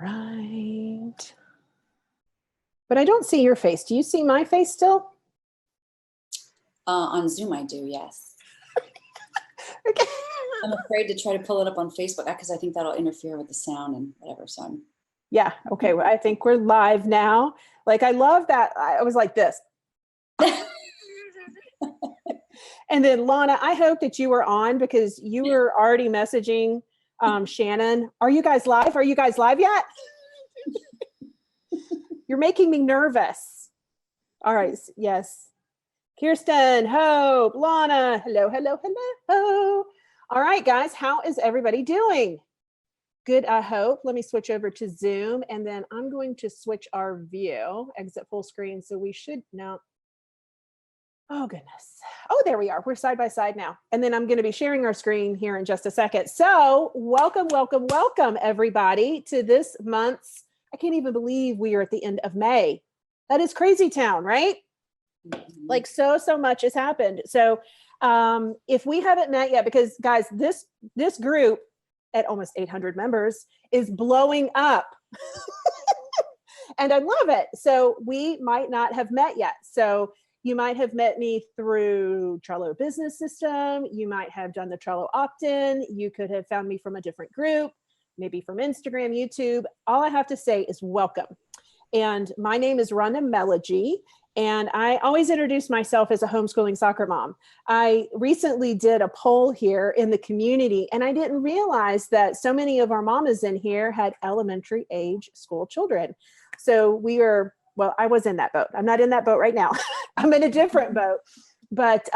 Right. But I don't see your face. Do you see my face still? On Zoom, I do, yes. Okay. I'm afraid to try to pull it up on Facebook because I think that'll interfere with the sound and whatever. So I'm. Yeah. Okay. Well, I think we're live now. Like, I love that. I was like this. And then Lana, I hope that you were on because you were already messaging Shannon. Are you guys live? Are you guys live yet? You're making me nervous. All right. Yes. Kirsten, Hope, Lana. Hello, hello, hello. All right, guys. How is everybody doing? Good, I hope. Let me switch over to Zoom and then I'm going to switch our view, exit full screen. So we should now. Oh, goodness. Oh, there we are. We're side by side now. And then I'm going to be sharing our screen here in just a second. So welcome, welcome, welcome, everybody, to this month's, I can't even believe we are at the end of May. That is crazy town, right? Like so much has happened. So if we haven't met yet, because guys, this group at almost 800 members is blowing up. And I love it. So we might not have met yet. So you might have met me through Trello Business System. You might have done the Trello opt-in. You could have found me from a different group, maybe from Instagram, YouTube. All I have to say is welcome. And my name is Rhonda Melody. And I always introduce myself as a homeschooling soccer mom. I recently did a poll here in the community, and I didn't realize that so many of our mamas in here had elementary age school children. So we are, well, I was in that boat. I'm not in that boat right now. I'm in a different boat. But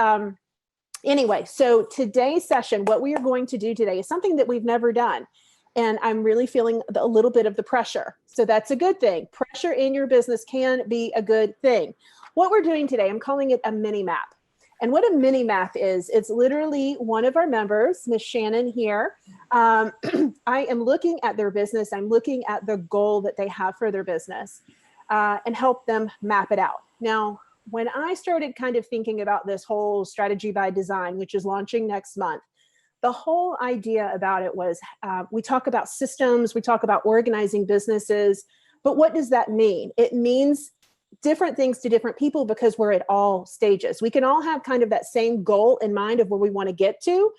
anyway, so today's session, what we are going to do today is something that we've never done. And I'm really feeling a little bit of the pressure. So that's a good thing. Pressure in your business can be a good thing. What we're doing today, I'm calling it a mini map. And what a mini map is, it's literally one of our members, Miss Shannon here. I am looking at their business. I'm looking at the goal that they have for their business and help them map it out. Now, when I started kind of thinking about this whole strategy by design, which is launching next month, the whole idea about it was we talk about systems, we talk about organizing businesses, but what does that mean? It means different things to different people because we're at all stages. We can all have kind of that same goal in mind of where we want to get to.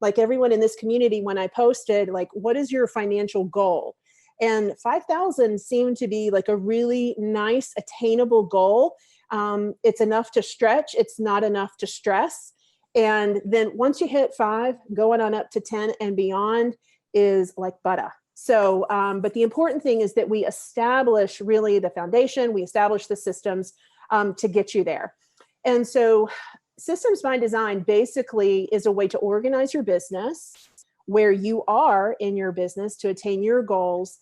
Like everyone in this community, when I posted, like, what is your financial goal? And 5,000 seemed to be like a really nice, attainable goal. It's enough to stretch. It's not enough to stress. And then once you hit 5, going on up to 10 and beyond is like butter. So, but the important thing is that we establish really the foundation, we establish the systems to get you there. And so systems by design basically is a way to organize your business, where you are in your business to attain your goals.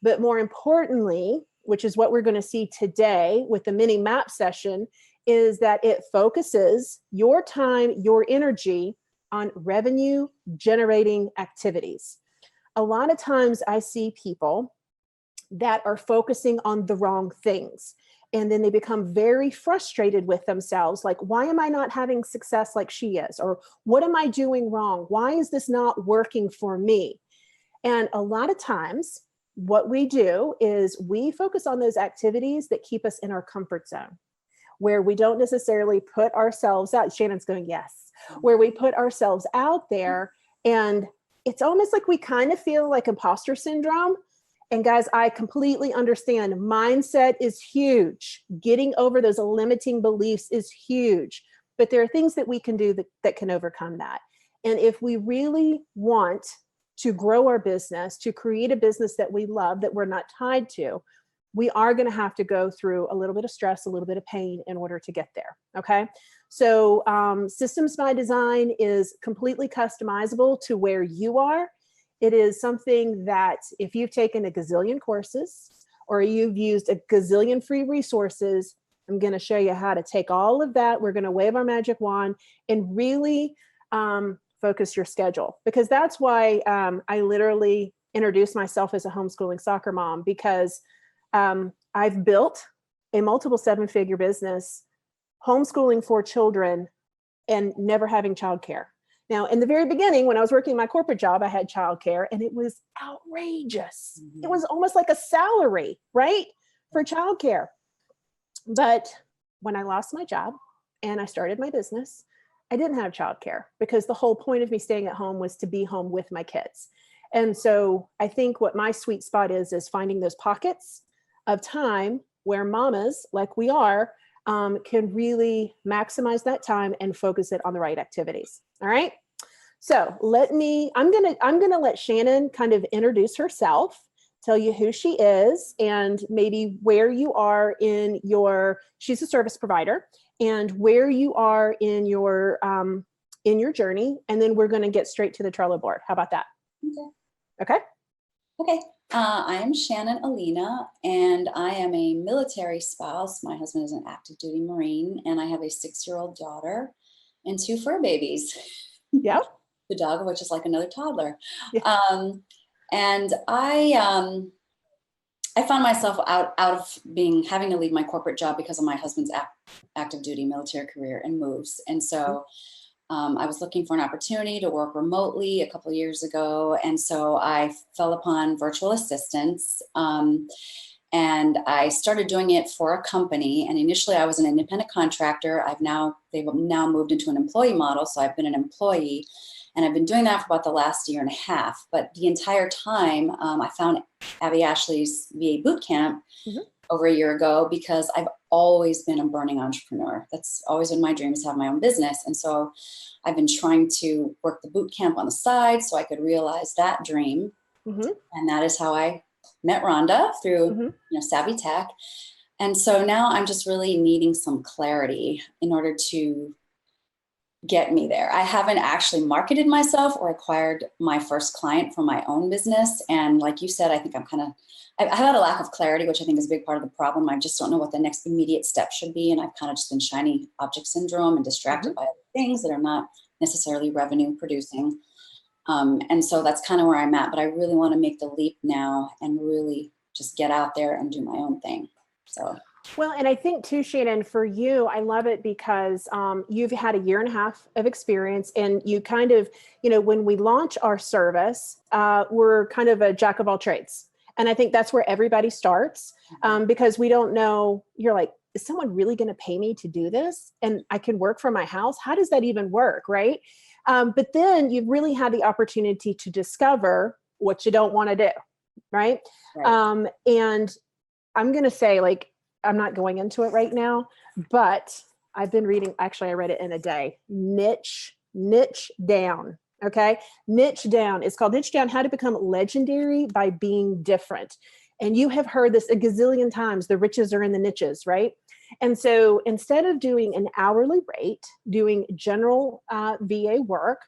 But more importantly, which is what we're going to see today with the mini map session, is that it focuses your time, your energy on revenue generating activities. A lot of times I see people that are focusing on the wrong things. And then they become very frustrated with themselves. Like, why am I not having success like she is? Or what am I doing wrong? Why is this not working for me? And a lot of times what we do is we focus on those activities that keep us in our comfort zone, where we don't necessarily put ourselves out. Shannon's going, yes. Where we put ourselves out there, and it's almost like we kind of feel like imposter syndrome. And guys, I completely understand. Mindset is huge. Getting over those limiting beliefs is huge. But there are things that we can do that can overcome that. And if we really want to grow our business, to create a business that we love, that we're not tied to, we are going to have to go through a little bit of stress, a little bit of pain in order to get there. Okay. So systems by design is completely customizable to where you are. It is something that if you've taken a gazillion courses or you've used a gazillion free resources, I'm going to show you how to take all of that. We're going to wave our magic wand and really focus your schedule, because that's why I literally introduced myself as a homeschooling soccer mom, because I've built a multiple 7-figure business, homeschooling 4 children and never having childcare. Now, in the very beginning, when I was working my corporate job, I had childcare and it was outrageous. It was almost like a salary, right? For childcare. But when I lost my job and I started my business, I didn't have childcare because the whole point of me staying at home was to be home with my kids. And so I think what my sweet spot is finding those pockets of time where mamas, like we are, can really maximize that time and focus it on the right activities. All right. So I'm gonna let Shannon kind of introduce herself, tell you who she is and maybe where you are she's a service provider, and where you are in your journey. And then we're going to get straight to the Trello board. How about that? Okay. Okay. I am Shannon Alina, and I am a military spouse. My husband is an active duty Marine, and I have a 6-year-old daughter and 2 fur babies. Yeah. The dog of which is like another toddler. Yeah. And I found myself out of having to leave my corporate job because of my husband's active duty military career and moves. And so I was looking for an opportunity to work remotely a couple of years ago. And so I fell upon virtual assistants. And I started doing it for a company. And initially I was an independent contractor. They've now moved into an employee model. So I've been an employee. And I've been doing that for about the last 1.5 years. But the entire time, I found Abby Ashley's VA Bootcamp over 1 year ago because I've always been a burning entrepreneur. That's always been my dream, is to have my own business. And so I've been trying to work the bootcamp on the side so I could realize that dream. And that is how I met Rhonda through Savvy Tech. And so now I'm just really needing some clarity in order to get me there. I haven't actually marketed myself or acquired my first client for my own business. And like you said, I think I've had a lack of clarity, which I think is a big part of the problem. I just don't know what the next immediate step should be. And I've kind of just been shiny object syndrome and distracted by other things that are not necessarily revenue producing. And so that's kind of where I'm at, but I really want to make the leap now and really just get out there and do my own thing. So. Well, and I think too, Shannon, for you, I love it because you've had 1.5 years of experience, and you kind of, when we launch our service, we're kind of a jack of all trades. And I think that's where everybody starts because we don't know, you're like, is someone really going to pay me to do this? And I can work from my house. How does that even work? Right. But then you've really had the opportunity to discover what you don't want to do. Right. And I'm going to say, like, I'm not going into it right now, but I've been reading, actually, I read it in a day. Niche down. Okay. Niche down. It's called Niche Down: How to Become Legendary by Being Different. And you have heard this a gazillion times. The riches are in the niches, right? And so instead of doing an hourly rate, doing general VA work,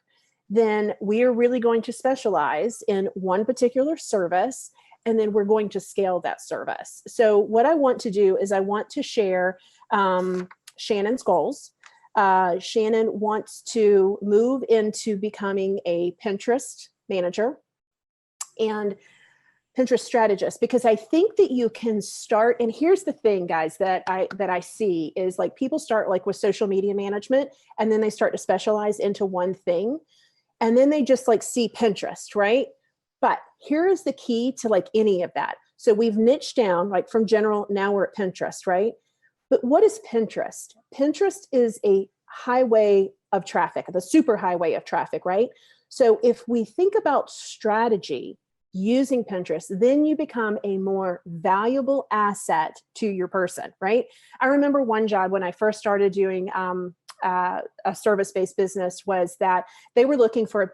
then we are really going to specialize in one particular service. And then we're going to scale that service. So what I want to do is I want to share Shannon's goals. Shannon wants to move into becoming a Pinterest manager and Pinterest strategist, because I think that you can start. And here's the thing, guys, that I see is, like, people start like with social media management, and then they start to specialize into one thing. And then they just like see Pinterest, right? But here is the key to like any of that. So we've niched down, like from general, now we're at Pinterest, right? But what is Pinterest? Pinterest is a highway of traffic, the super highway of traffic, right? So if we think about strategy using Pinterest, then you become a more valuable asset to your person, right? I remember one job when I first started doing a service-based business was that they were looking for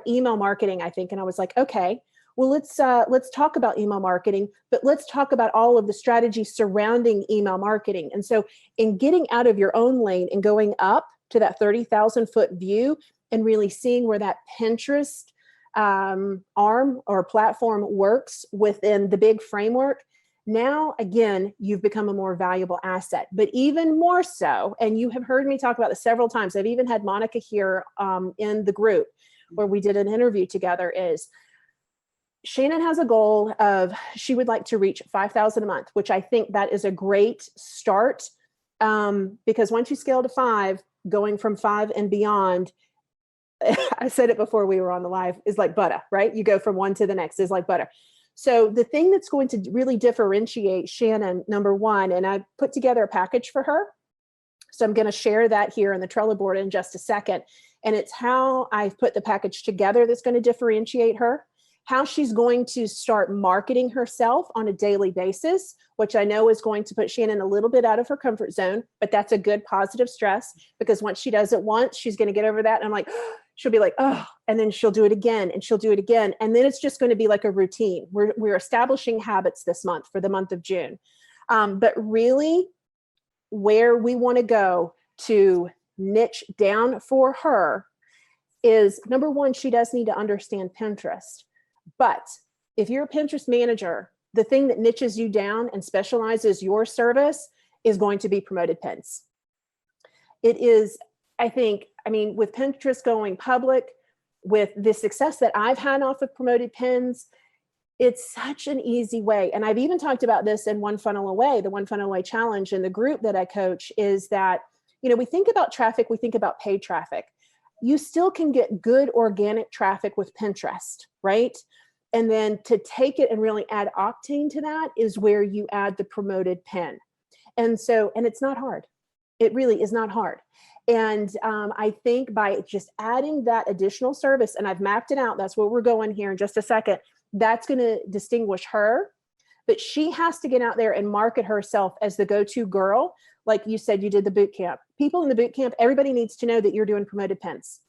email marketing, I think. And I was like, okay, well, let's talk about email marketing, but let's talk about all of the strategies surrounding email marketing. And so in getting out of your own lane and going up to that 30,000 foot view and really seeing where that Pinterest arm or platform works within the big framework, now, again, you've become a more valuable asset. But even more so, and you have heard me talk about this several times, I've even had Monica here in the group where we did an interview together, is Shannon has a goal of, she would like to reach 5,000 a month, which I think that is a great start. Because once you scale to 5, going from 5 and beyond, I said it before we were on the live, is like butter, right? You go from one to the next is like butter. So the thing that's going to really differentiate Shannon, number one, and I put together a package for her. So I'm going to share that here in the Trello board in just a second. And it's how I've put the package together that's going to differentiate her, how she's going to start marketing herself on a daily basis, which I know is going to put Shannon a little bit out of her comfort zone, but that's a good positive stress, because once she does it once, she's going to get over that. And I'm like, she'll be like, oh, and then she'll do it again, and she'll do it again. And then it's just going to be like a routine. We're establishing habits this month for the month of June. But really where we want to go to niche down for her is, number one, she does need to understand Pinterest. But if you're a Pinterest manager, the thing that niches you down and specializes your service is going to be promoted pins. It is, I mean, with Pinterest going public, with the success that I've had off of promoted pins, it's such an easy way. And I've even talked about this in One Funnel Away, the One Funnel Away challenge, and the group that I coach, is that, we think about traffic, we think about paid traffic. You still can get good organic traffic with Pinterest, right? And then to take it and really add octane to that is where you add the promoted pin. And it's not hard. It really is not hard. And I think by just adding that additional service, and I've mapped it out, that's where we're going here in just a second, that's going to distinguish her. But she has to get out there and market herself as the go-to girl. Like you said, you did the boot camp. People in the boot camp, everybody needs to know that you're doing promoted pins.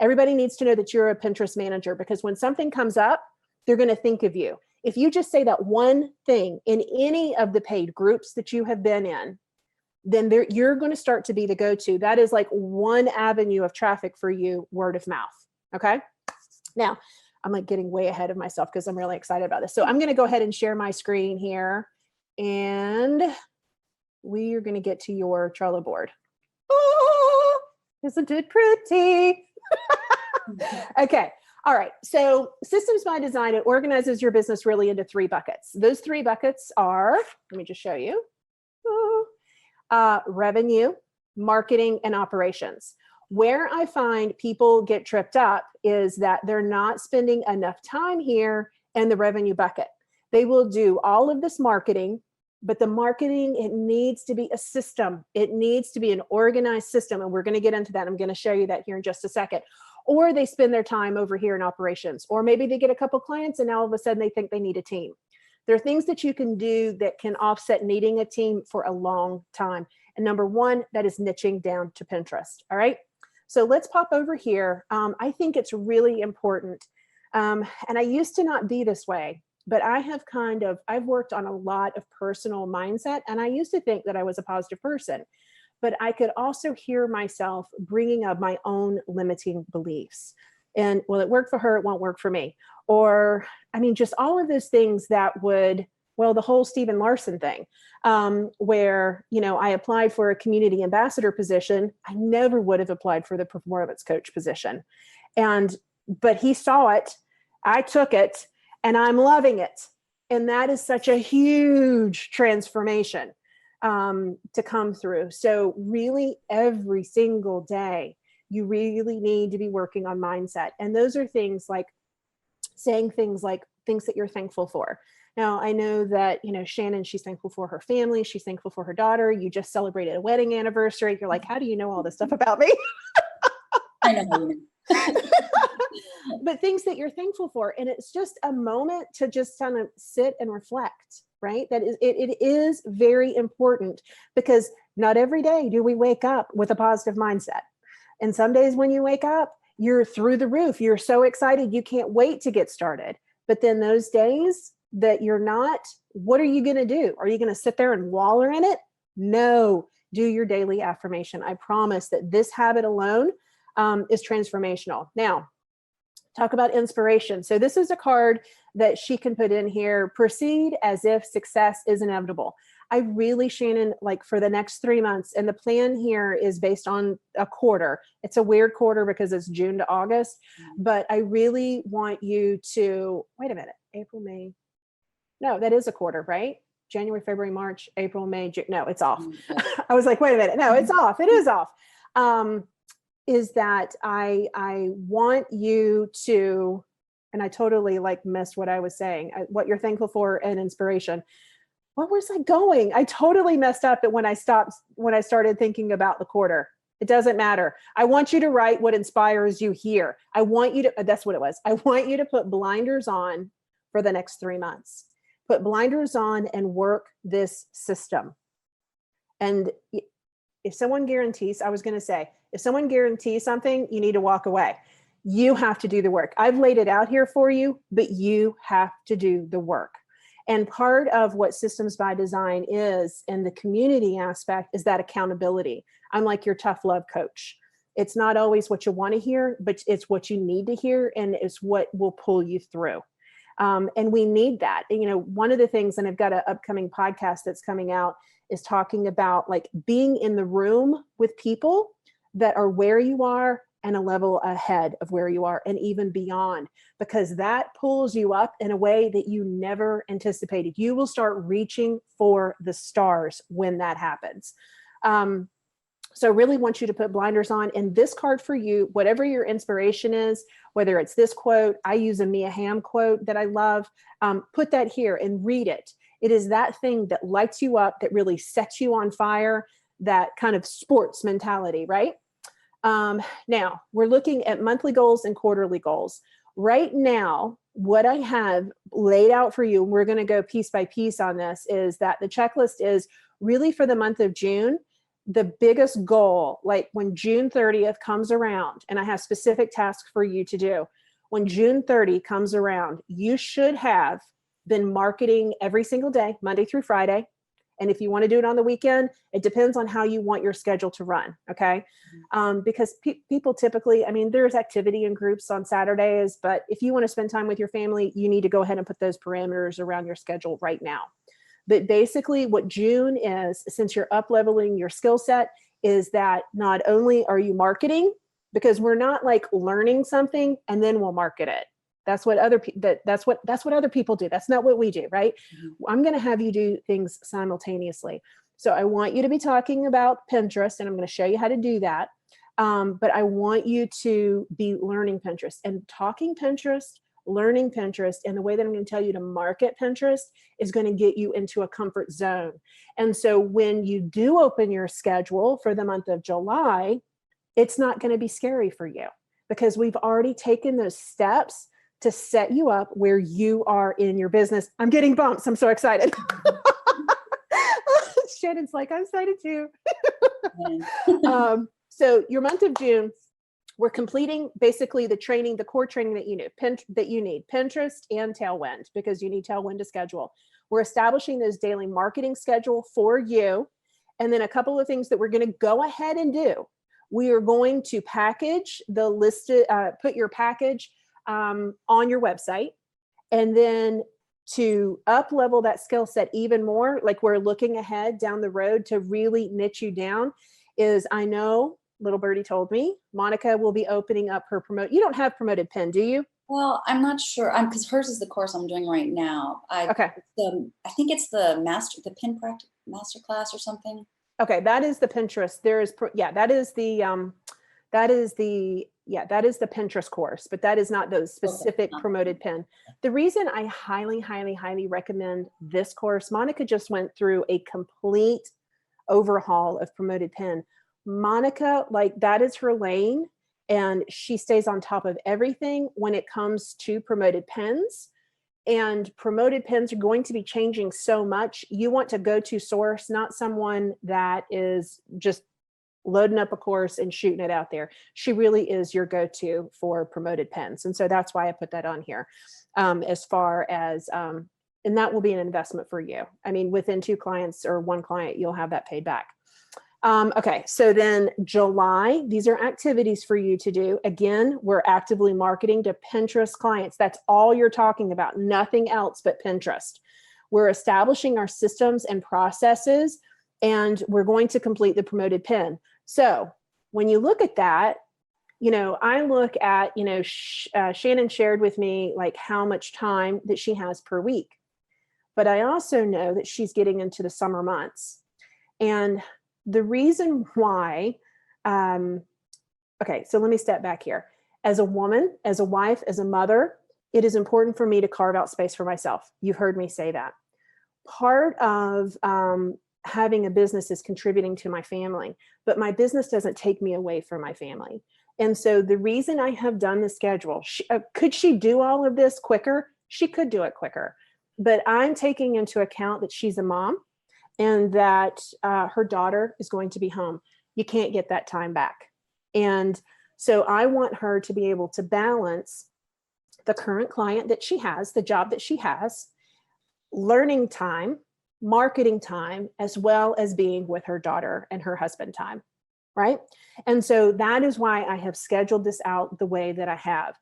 Everybody needs to know that you're a Pinterest manager, because when something comes up, they're going to think of you. If you just say that one thing in any of the paid groups that you have been in, then you're going to start to be the go-to. That is like one avenue of traffic for you, word of mouth. Okay. Now, I'm like getting way ahead of myself because I'm really excited about this. So I'm going to go ahead and share my screen here, and we are going to get to your Trello board. Oh, isn't it pretty? Okay. All right. So Systems by Design, it organizes your business really into 3 buckets. Those 3 buckets are, let me just show you, revenue, marketing, and operations. Where I find people get tripped up is that they're not spending enough time here in the revenue bucket. They will do all of this marketing, but the marketing, it needs to be a system. It needs to be an organized system. And we're going to get into that. I'm going to show you that here in just a second. Or they spend their time over here in operations, or maybe they get a couple clients and now all of a sudden they think they need a team. There are things that you can do that can offset needing a team for a long time. And number one, that is niching down to Pinterest. All right. So let's pop over here. I think it's really important. And I used to not be this way, but I've worked on a lot of personal mindset. And I used to think that I was a positive person, but I could also hear myself bringing up my own limiting beliefs. And well, it worked for her, it won't work for me. Or, I mean, just all of those things that would, well, the whole Stephen Larson thing, where, I applied for a community ambassador position. I never would have applied for the performance coach position. But he saw it, I took it, and I'm loving it. And that is such a huge transformation to come through. So really every single day, you really need to be working on mindset. And those are things like saying things like things that you're thankful for. Now, I know that, Shannon, she's thankful for her family. She's thankful for her daughter. You just celebrated a wedding anniversary. You're like, how do you know all this stuff about me? I know how you know. But things that you're thankful for. And it's just a moment to just kind of sit and reflect, right? That is, it is very important, because not every day do we wake up with a positive mindset. And some days when you wake up, you're through the roof. You're so excited. You can't wait to get started. But then those days that you're not, what are you going to do? Are you going to sit there and waller in it? No, do your daily affirmation. I promise that this habit alone is transformational. Now, talk about inspiration. So this is a card that she can put in here. Proceed as if success is inevitable. I really, Shannon, like for the next 3 months, and the plan here is based on a quarter. It's a weird quarter because it's June to August, but I really want you to, wait a minute, April, May. No, that is a quarter, right? January, February, March, April, May, June. No, it's off. Yeah. I was like, wait a minute. No, it's off. It is off. Is that I want you to, and I totally like missed what I was saying, what you're thankful for and inspiration. What was I going? I totally messed up when I started thinking about the quarter. It doesn't matter. I want you to write what inspires you here. I want you to, that's what it was. I want you to put blinders on for the next 3 months. Put blinders on and work this system. And if someone guarantees, I was going to say, if someone guarantees something, you need to walk away. You have to do the work. I've laid it out here for you, but you have to do the work. And part of what Systems by Design is, and the community aspect, is that accountability. I'm like your tough love coach. It's not always what you want to hear, but it's what you need to hear, and it's what will pull you through. And we need that. And, one of the things, and I've got an upcoming podcast that's coming out, is talking about like being in the room with people that are where you are and a level ahead of where you are and even beyond, because that pulls you up in a way that you never anticipated. You will start reaching for the stars when that happens. So I really want you to put blinders on. And this card for you, whatever your inspiration is, whether it's this quote, I use a Mia Hamm quote that I love, put that here and read it. It is that thing that lights you up, that really sets you on fire, that kind of sports mentality, right? Now, we're looking at monthly goals and quarterly goals. Right now, what I have laid out for you, and we're going to go piece by piece on this, is that the checklist is really for the month of June. The biggest goal, like when June 30th comes around, and I have specific tasks for you to do. When June 30 comes around, you should have been marketing every single day, Monday through Friday. And if you want to do it on the weekend, it depends on how you want your schedule to run. Okay. Because people typically, there's activity in groups on Saturdays, but if you want to spend time with your family, you need to go ahead and put those parameters around your schedule right now. But basically what June is, since you're up leveling your skill set, is that not only are you marketing, because we're not like learning something and then we'll market it. That's what other people do. That's not what we do, right? Mm-hmm. I'm going to have you do things simultaneously. So I want you to be talking about Pinterest, and I'm going to show you how to do that. But I want you to be learning Pinterest and talking Pinterest, learning Pinterest. And the way that I'm going to tell you to market Pinterest is going to get you into a comfort zone. And so when you do open your schedule for the month of July, it's not going to be scary for you, because we've already taken those steps to set you up where you are in your business. I'm getting bumps. I'm so excited. Shannon's like, I'm excited too. So your month of June, we're completing basically the training, the core training that you need, Pinterest and Tailwind, because you need Tailwind to schedule. We're establishing those daily marketing schedule for you. And then a couple of things that we're going to go ahead and do. We are going to package the listed, put your package on your website, and then to up level that skill set even more, like we're looking ahead down the road to really niche you down, is I know little birdie told me Monica will be opening up her you don't have Promoted Pen, do you? Well, I'm not sure. Because hers is the course I'm doing right now. Okay. I think it's the Pin Practice Master Class or something. Okay, that is the Pinterest. That is the Pinterest course, but that is not those specific Promoted Pen. The reason I highly, highly, highly recommend this course, Monica just went through a complete overhaul of Promoted Pen. Monica, like, that is her lane, and she stays on top of everything when it comes to Promoted Pens. And Promoted Pens are going to be changing so much. You want to go to source, not someone that is just loading up a course and shooting it out there. She really is your go-to for Promoted Pens. And so that's why I put that on here. As far as, and that will be an investment for you. Within 2 clients or 1 client, you'll have that paid back. Okay, so then July, these are activities for you to do. Again, we're actively marketing to Pinterest clients. That's all you're talking about, nothing else but Pinterest. We're establishing our systems and processes, and we're going to complete the Promoted Pen. So when you look at that, I look at, Shannon shared with me like how much time that she has per week. but I also know that she's getting into the summer months. And the reason why, okay, so let me step back here. As a woman, as a wife, as a mother, it is important for me to carve out space for myself. You've heard me say that. Part of having a business is contributing to my family, but my business doesn't take me away from my family. And so the reason I have done the schedule, could she do all of this quicker? She could do it quicker, but I'm taking into account that she's a mom and that her daughter is going to be home. You can't get that time back. And so I want her to be able to balance the current client that she has, the job that she has, learning time, marketing time, as well as being with her daughter and her husband time, right? And so that is why I have scheduled this out the way that I have.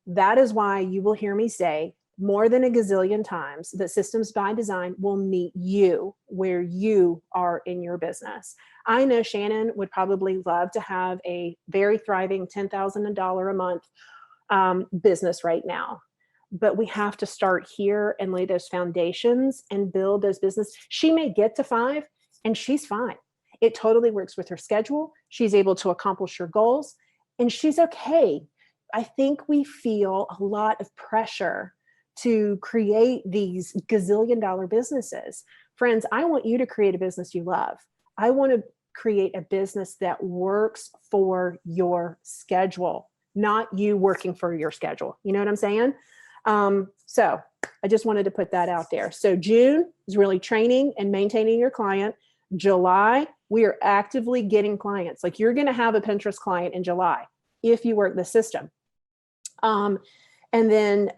That is why you will hear me say more than a gazillion times that Systems by Design will meet you where you are in your business. I know Shannon would probably love to have a very thriving $10,000 a month business right now, but we have to start here and lay those foundations and build those business. She may get to 5 and she's fine. It totally works with her schedule. She's able to accomplish her goals and she's okay. I think we feel a lot of pressure to create these gazillion-dollar businesses. Friends, I want you to create a business you love. I want to create a business that works for your schedule, not you working for your schedule. You know what I'm saying? So I just wanted to put that out there. So June is really training and maintaining your client. July, we are actively getting clients. Like you're going to have a Pinterest client in July if you work the system. And then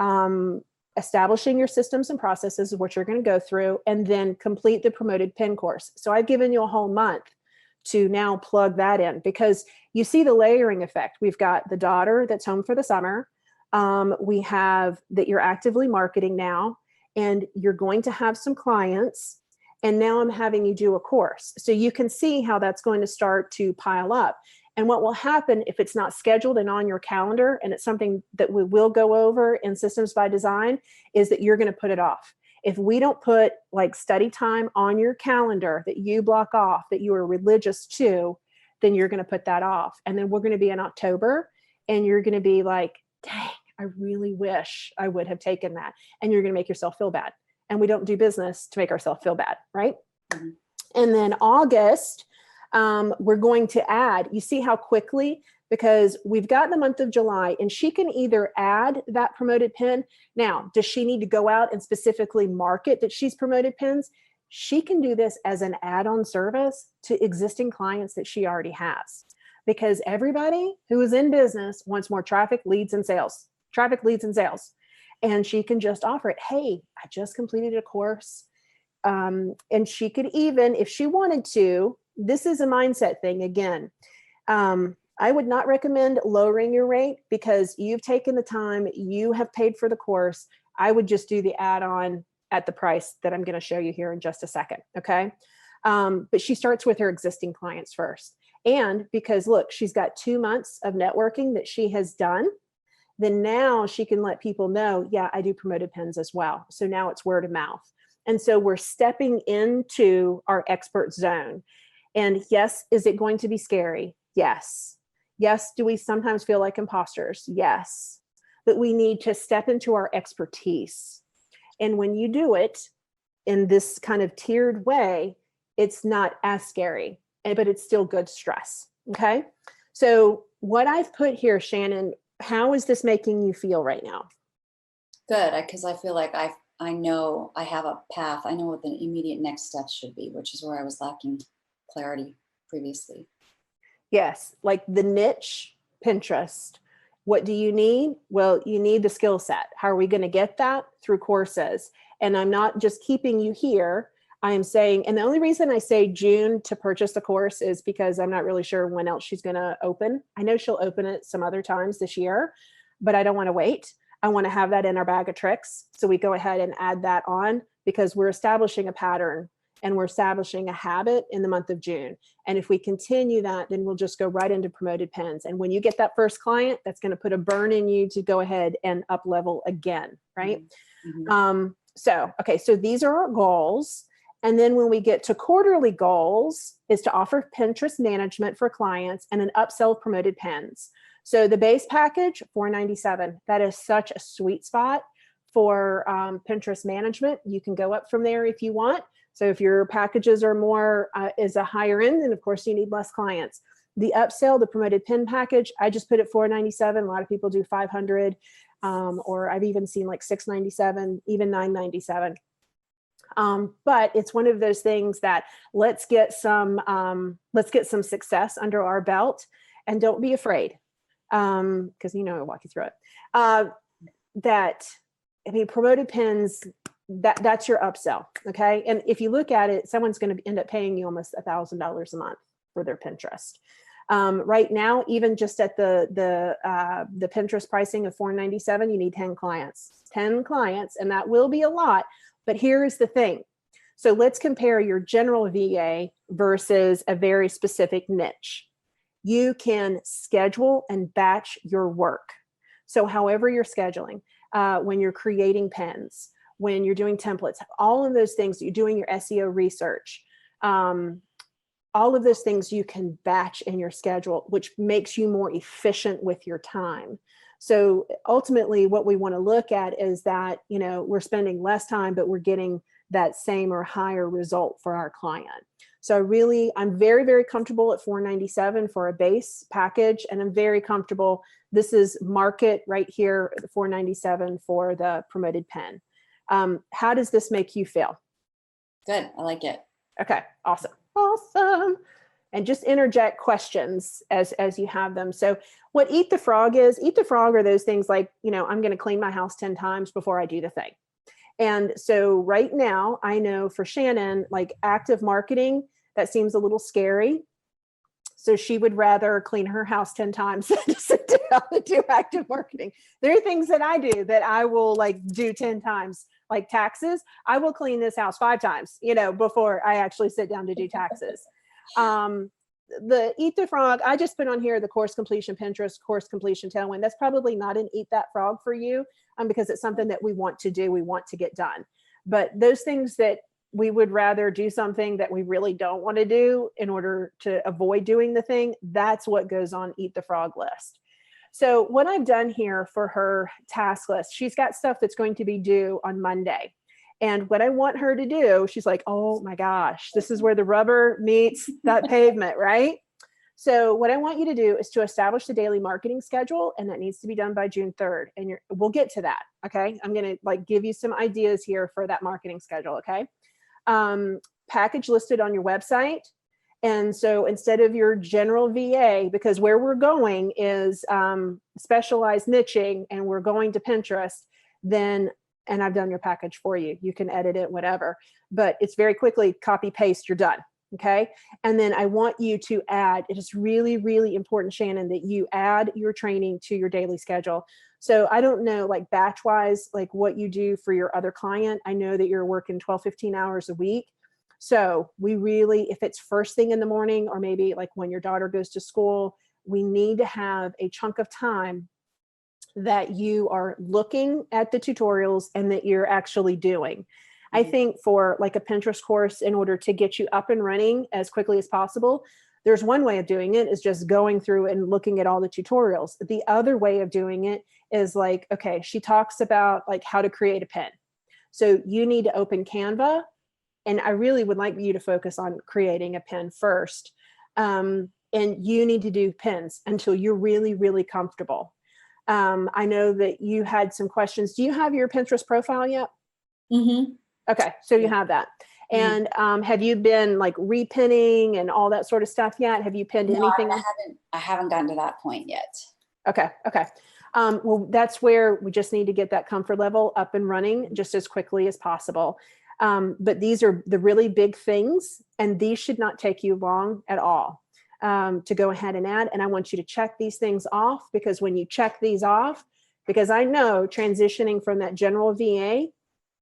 establishing your systems and processes is what you're going to go through, and then complete the promoted pin course. So I've given you a whole month to now plug that in because you see the layering effect. We've got the daughter that's home for the summer. We have that you're actively marketing now, and you're going to have some clients. And now I'm having you do a course. So you can see how that's going to start to pile up. And what will happen if it's not scheduled and on your calendar, and it's something that we will go over in Systems by Design, is that you're going to put it off. If we don't put like study time on your calendar that you block off, that you are religious to, then you're going to put that off. And then we're going to be in October and you're going to be like, dang, I really wish I would have taken that. And you're going to make yourself feel bad. And we don't do business to make ourselves feel bad, right? Mm-hmm. And then August, we're going to add, you see how quickly, because we've got the month of July and she can either add that promoted pin. Now, does she need to go out and specifically market that she's promoted pins? She can do this as an add-on service to existing clients that she already has, because everybody who is in business wants more traffic, leads, and sales. Traffic, leads, and sales. And she can just offer it. Hey, I just completed a course. And she could even, if she wanted to, this is a mindset thing again. I would not recommend lowering your rate because you've taken the time, you have paid for the course. I would just do the add-on at the price that I'm going to show you here in just a second. Okay. But she starts with her existing clients first. And because look, she's got 2 months of networking that she has done, then now she can let people know, yeah, I do promoted pins as well. So now it's word of mouth. And so we're stepping into our expert zone. And yes, is it going to be scary? Yes. Yes. Do we sometimes feel like imposters? Yes. But we need to step into our expertise. And when you do it in this kind of tiered way, it's not as scary, but it's still good stress. Okay. So what I've put here, Shannon, how is this making you feel right now? Good, because I feel like I know I have a path. I know what the immediate next steps should be, which is where I was lacking clarity previously. Yes, like the niche, Pinterest. What do you need? Well, you need the skill set. How are we going to get that? Through courses. And I'm not just keeping you here. I am saying, and the only reason I say June to purchase the course is because I'm not really sure when else she's going to open. I know she'll open it some other times this year, but I don't want to wait. I want to have that in our bag of tricks. So we go ahead and add that on because we're establishing a pattern and we're establishing a habit in the month of June. And if we continue that, then we'll just go right into promoted pins. And when you get that first client, that's going to put a burn in you to go ahead and up level again, right? Mm-hmm. So, okay, so these are our goals. And then when we get to quarterly goals is to offer Pinterest management for clients and an upsell of promoted pins. So the base package, $497. That is such a sweet spot for Pinterest management. You can go up from there if you want. So if your packages are more, is a higher end, then of course you need less clients. The upsell, the promoted pin package, I just put it $497. A lot of people do $500, or I've even seen like $697, even $997. But it's one of those things that let's get some success under our belt, and don't be afraid, because I'll walk you through it. Promoted pins, that's your upsell. Okay. And if you look at it, someone's going to end up paying you almost $1,000 a month for their Pinterest. Right now, even just at the Pinterest pricing of $497, you need 10 clients, and that will be a lot. But here is the thing. So let's compare your general VA versus a very specific niche. You can schedule and batch your work. So however you're scheduling, when you're creating pins, when you're doing templates, all of those things, you're doing your SEO research, all of those things you can batch in your schedule, which makes you more efficient with your time. So ultimately what we want to look at is that, we're spending less time, but we're getting that same or higher result for our client. So I'm very, very comfortable at $497 for a base package. And I'm very comfortable. This is market right here, $497 for the promoted pin. How does this make you feel? Good. I like it. Okay. Awesome. Awesome. And just interject questions as you have them. So what Eat the Frog is, Eat the Frog are those things like, I'm going to clean my house 10 times before I do the thing. And so right now I know for Shannon, like active marketing, that seems a little scary. So she would rather clean her house 10 times than to sit down and do active marketing. There are things that I do that I will do 10 times, like taxes. I will clean this house 5 times, before I actually sit down to do taxes. The Eat the Frog, I just put on here the course completion Pinterest, course completion Tailwind. That's probably not an Eat That Frog for you, because it's something that we want to do, we want to get done. But those things that we would rather do something that we really don't want to do in order to avoid doing the thing, that's what goes on Eat the Frog list. So what I've done here for her task list, she's got stuff that's going to be due on Monday. And what I want her to do, she's like, oh my gosh, this is where the rubber meets that pavement, right? So what I want you to do is to establish the daily marketing schedule, and that needs to be done by June 3rd. And we'll get to that. Okay. I'm going to give you some ideas here for that marketing schedule. Okay. Package listed on your website. And so instead of your general VA, because where we're going is specialized niching, and we're going to Pinterest, and I've done your package for you. You can edit it, whatever, but it's very quickly copy, paste, you're done. Okay. And then I want you to add, it is really, really important, Shannon, that you add your training to your daily schedule. So I don't know, batch wise, what you do for your other client. I know that you're working 12, 15 hours a week. So we really, if it's first thing in the morning, or maybe when your daughter goes to school, we need to have a chunk of time that you are looking at the tutorials and that you're actually doing. I think for a Pinterest course, in order to get you up and running as quickly as possible, there's one way of doing it is just going through and looking at all the tutorials. The other way of doing it is okay, she talks about how to create a pin. So you need to open Canva, and I really would like you to focus on creating a pin first. And you need to do pins until you're really, really comfortable. I know that you had some questions. Do you have your Pinterest profile yet? Mm-hmm. Okay, so you have that. And have you been repinning and all that sort of stuff yet? Have you pinned anything? I haven't gotten to that point yet. Okay. Well, that's where we just need to get that comfort level up and running just as quickly as possible. But these are the really big things, and these should not take you long at all to go ahead and add. And I want you to check these things off, because when you check these off, because I know transitioning from that general VA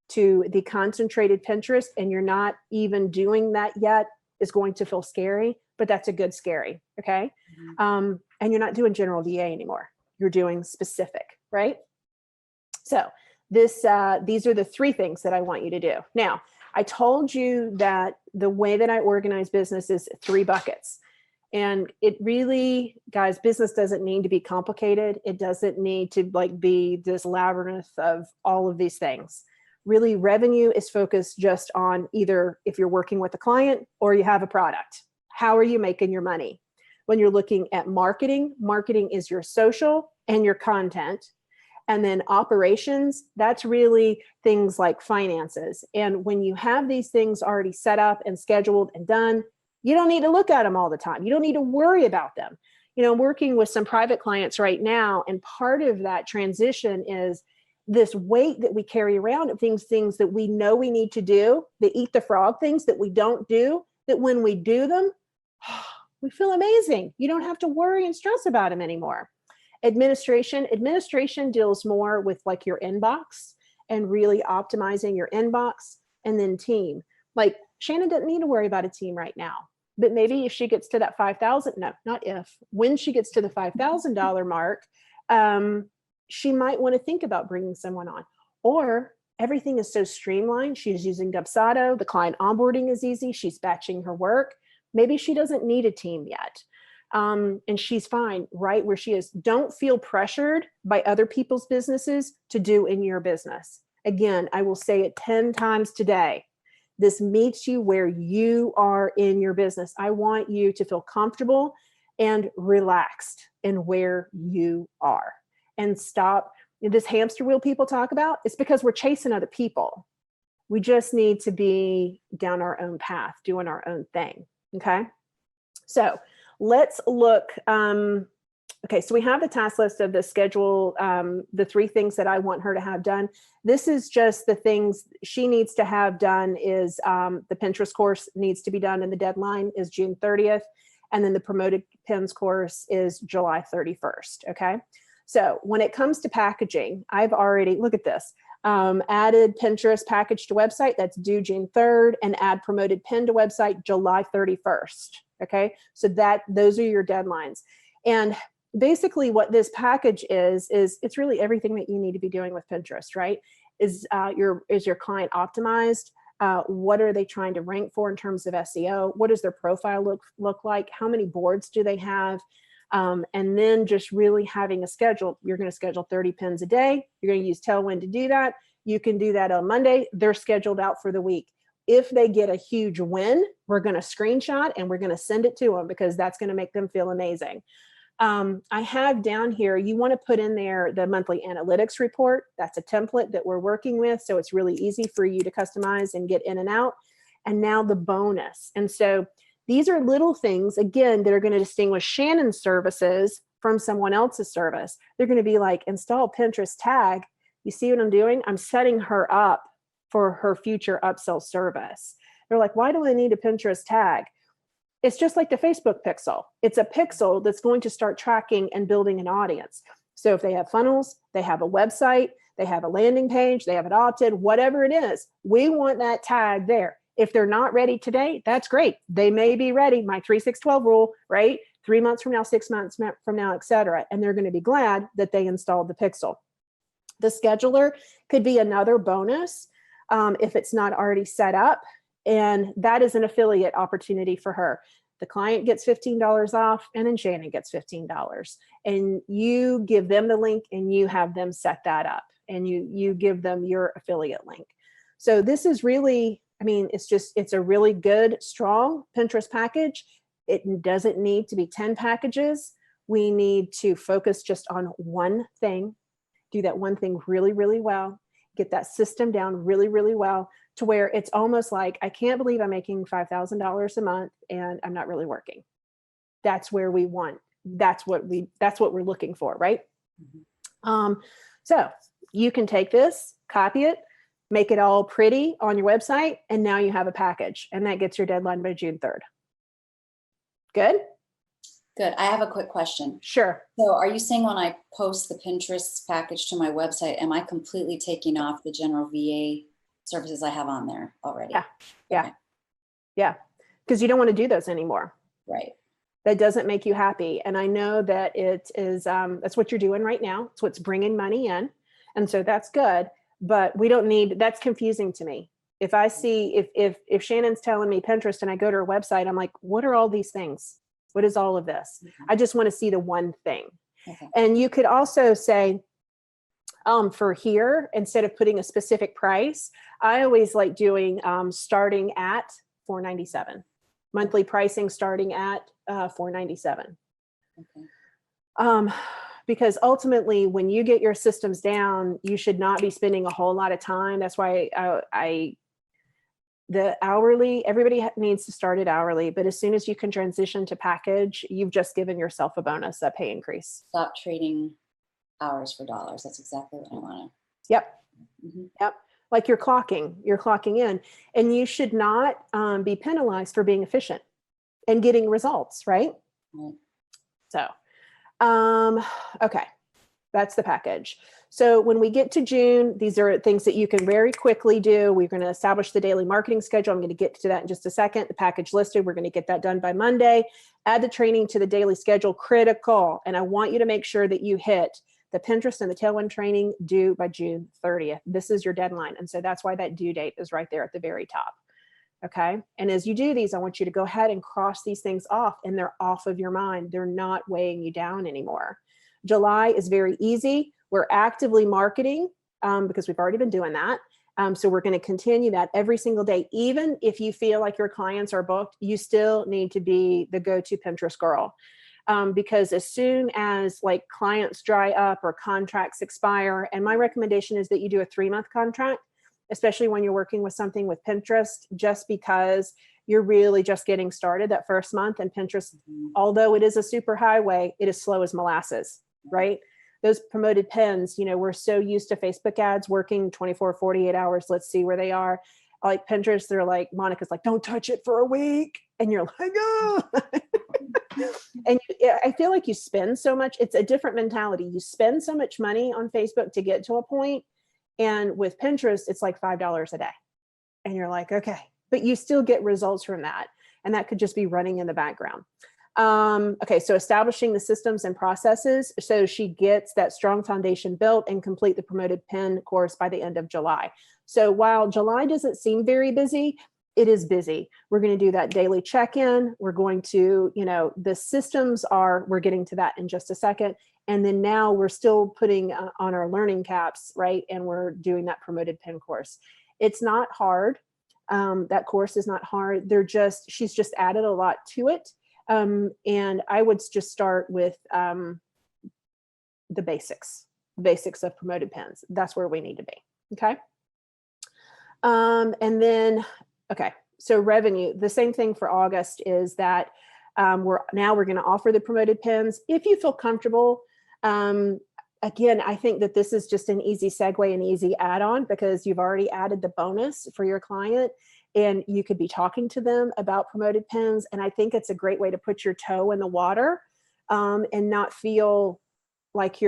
to the concentrated Pinterest, and you're not even doing that yet, is going to feel scary, but that's a good scary. Okay. And you're not doing general VA anymore. You're doing specific, right? So these are the 3 things that I want you to do. Now, I told you that the way that I organize business is 3 buckets. And it really, guys, business doesn't need to be complicated. It doesn't need to like be this labyrinth of all of these things. Really, revenue is focused just on either if you're working with a client or you have a product. How are you making your money? When you're looking at marketing, marketing is your social and your content. And then operations, that's really things like finances. And when you have these things already set up and scheduled and done, you don't need to look at them all the time. You don't need to worry about them. You know, I'm working with some private clients right now, and part of that transition is this weight that we carry around of things that we know we need to do, the eat the frog things that we don't do, that when we do them, we feel amazing. You don't have to worry and stress about them anymore. Administration deals more with like your inbox and really optimizing your inbox. And then team, like Shannon doesn't need to worry about a team right now, but maybe if she gets to that when she gets to the $5,000 mark, she might want to think about bringing someone on. Or everything is so streamlined. She's using Dubsado. The client onboarding is easy. She's batching her work. Maybe she doesn't need a team yet. And she's fine right where she is. Don't feel pressured by other people's businesses to do in your business. Again, I will say it 10 times today. This meets you where you are in your business. I want you to feel comfortable and relaxed in where you are, and stop this hamster wheel people talk about. It's because we're chasing other people. We just need to be down our own path, doing our own thing. Okay. So let's look. Okay, so we have the task list of the schedule, the 3 things that I want her to have done. This is just the things she needs to have done is the Pinterest course needs to be done, and the deadline is June 30th. And then the promoted pins course is July 31st. Okay. So when it comes to packaging, I've already, look at this, added Pinterest package to website. That's due June 3rd, and add promoted pin to website July 31st. Okay. So those are your deadlines. And basically what this package is it's really everything that you need to be doing with Pinterest, right? Is your client optimized? What are they trying to rank for in terms of SEO? What does their profile look like? How many boards do they have? And then just really having a schedule. You're going to schedule 30 pins a day. You're going to use Tailwind to do that. You can do that on Monday. They're scheduled out for the week. If they get a huge win, we're going to screenshot and we're going to send it to them, because that's going to make them feel amazing. I have down here, you want to put in there the monthly analytics report. That's a template that we're working with. So it's really easy for you to customize and get in and out. And now the bonus. And so these are little things, again, that are going to distinguish Shannon's services from someone else's service. They're going to be like, install Pinterest tag. You see what I'm doing? I'm setting her up for her future upsell service. They're like, why do I need a Pinterest tag? It's just like the Facebook pixel. It's a pixel that's going to start tracking and building an audience. So if they have funnels, they have a website, they have a landing page, they have it opted, whatever it is, we want that tag there. If they're not ready today, that's great. They may be ready. My 3-6-12 rule, right? 3 months from now, 6 months from now, et cetera. And they're going to be glad that they installed the pixel. The scheduler could be another bonus if it's not already set up. And that is an affiliate opportunity for her. The client gets $15 off, and then Shannon gets $15. And you give them the link and you have them set that up, and you give them your affiliate link. So this is really, it's a really good, strong Pinterest package. It doesn't need to be 10 packages. We need to focus just on one thing, do that one thing really, really well, get that system down really, really well, to where it's almost like, I can't believe I'm making $5,000 a month and I'm not really working. That's where we want. That's what we're looking for, right? Mm-hmm. So you can take this, copy it, make it all pretty on your website, and now you have a package, and that gets your deadline by June 3rd. Good? Good. I have a quick question. Sure. So are you saying when I post the Pinterest package to my website, am I completely taking off the general VA services I have on there already? Yeah. Okay. Yeah. Because you don't want to do those anymore. Right. That doesn't make you happy. And I know that it is, that's what you're doing right now. It's what's bringing money in. And so that's good. but we don't need, that's confusing to me. If I see, if Shannon's telling me Pinterest and I go to her website, I'm like, what are all these things? What is all of this? I just want to see the one thing. Okay. And you could also say, for here, instead of putting a specific price, I always like doing starting at $4.97. Monthly pricing starting at $4.97. Okay. Because ultimately, when you get your systems down, you should not be spending a whole lot of time. That's why the hourly, everybody needs to start at hourly, but as soon as you can transition to package, you've just given yourself a bonus, a pay increase. Stop trading hours for dollars. That's exactly what I want to. Yep. Yep. Like you're clocking in, and you should not be penalized for being efficient and getting results, right? Right. So, okay, that's the package. So when we get to June, these are things that you can very quickly do. We're going to establish the daily marketing schedule. I'm going to get to that in just a second. The package listed, we're going to get that done by Monday. Add the training to the daily schedule, critical. And I want you to make sure that you hit the Pinterest and the Tailwind training due by June 30th. This is your deadline. And so that's why that due date is right there at the very top. Okay. And as you do these, I want you to go ahead and cross these things off, and they're off of your mind. They're not weighing you down anymore. July is very easy. We're actively marketing because we've already been doing that. So we're going to continue that every single day. Even if you feel like your clients are booked, you still need to be the go-to Pinterest girl. Because as soon as like clients dry up or contracts expire, and my recommendation is that you do a 3-month contract, especially when you're working with something with Pinterest, just because you're really just getting started that first month. And Pinterest, although it is a super highway, it is slow as molasses, right? Those promoted pins, you know, we're so used to Facebook ads working 24, 48 hours. Let's see where they are. Like Pinterest, they're like, Monica's like, don't touch it for a week. And you're like, oh. And I feel like you spend so much. It's a different mentality. You spend so much money on Facebook to get to a point. And with Pinterest, it's like $5 a day. And you're like, okay, but you still get results from that. And that could just be running in the background. Okay, so establishing the systems and processes. So she gets that strong foundation built and complete the promoted pin course by the end of July. So while July doesn't seem very busy, it is busy. We're going to do that daily check-in. We're going to, you know, the systems are, we're getting to that in just a second. And then now we're still putting on our learning caps, right? And we're doing that promoted pin course. It's not hard. That course is not hard. She's just added a lot to it. And I would just start with the basics of promoted pins. That's where we need to be. Okay. And then, okay. So revenue, the same thing for August is that we're going to offer the promoted pins. If you feel comfortable, again, I think that this is just an easy segue, an easy add-on, because you've already added the bonus for your client and you could be talking to them about promoted pins. And I think it's a great way to put your toe in the water and not feel like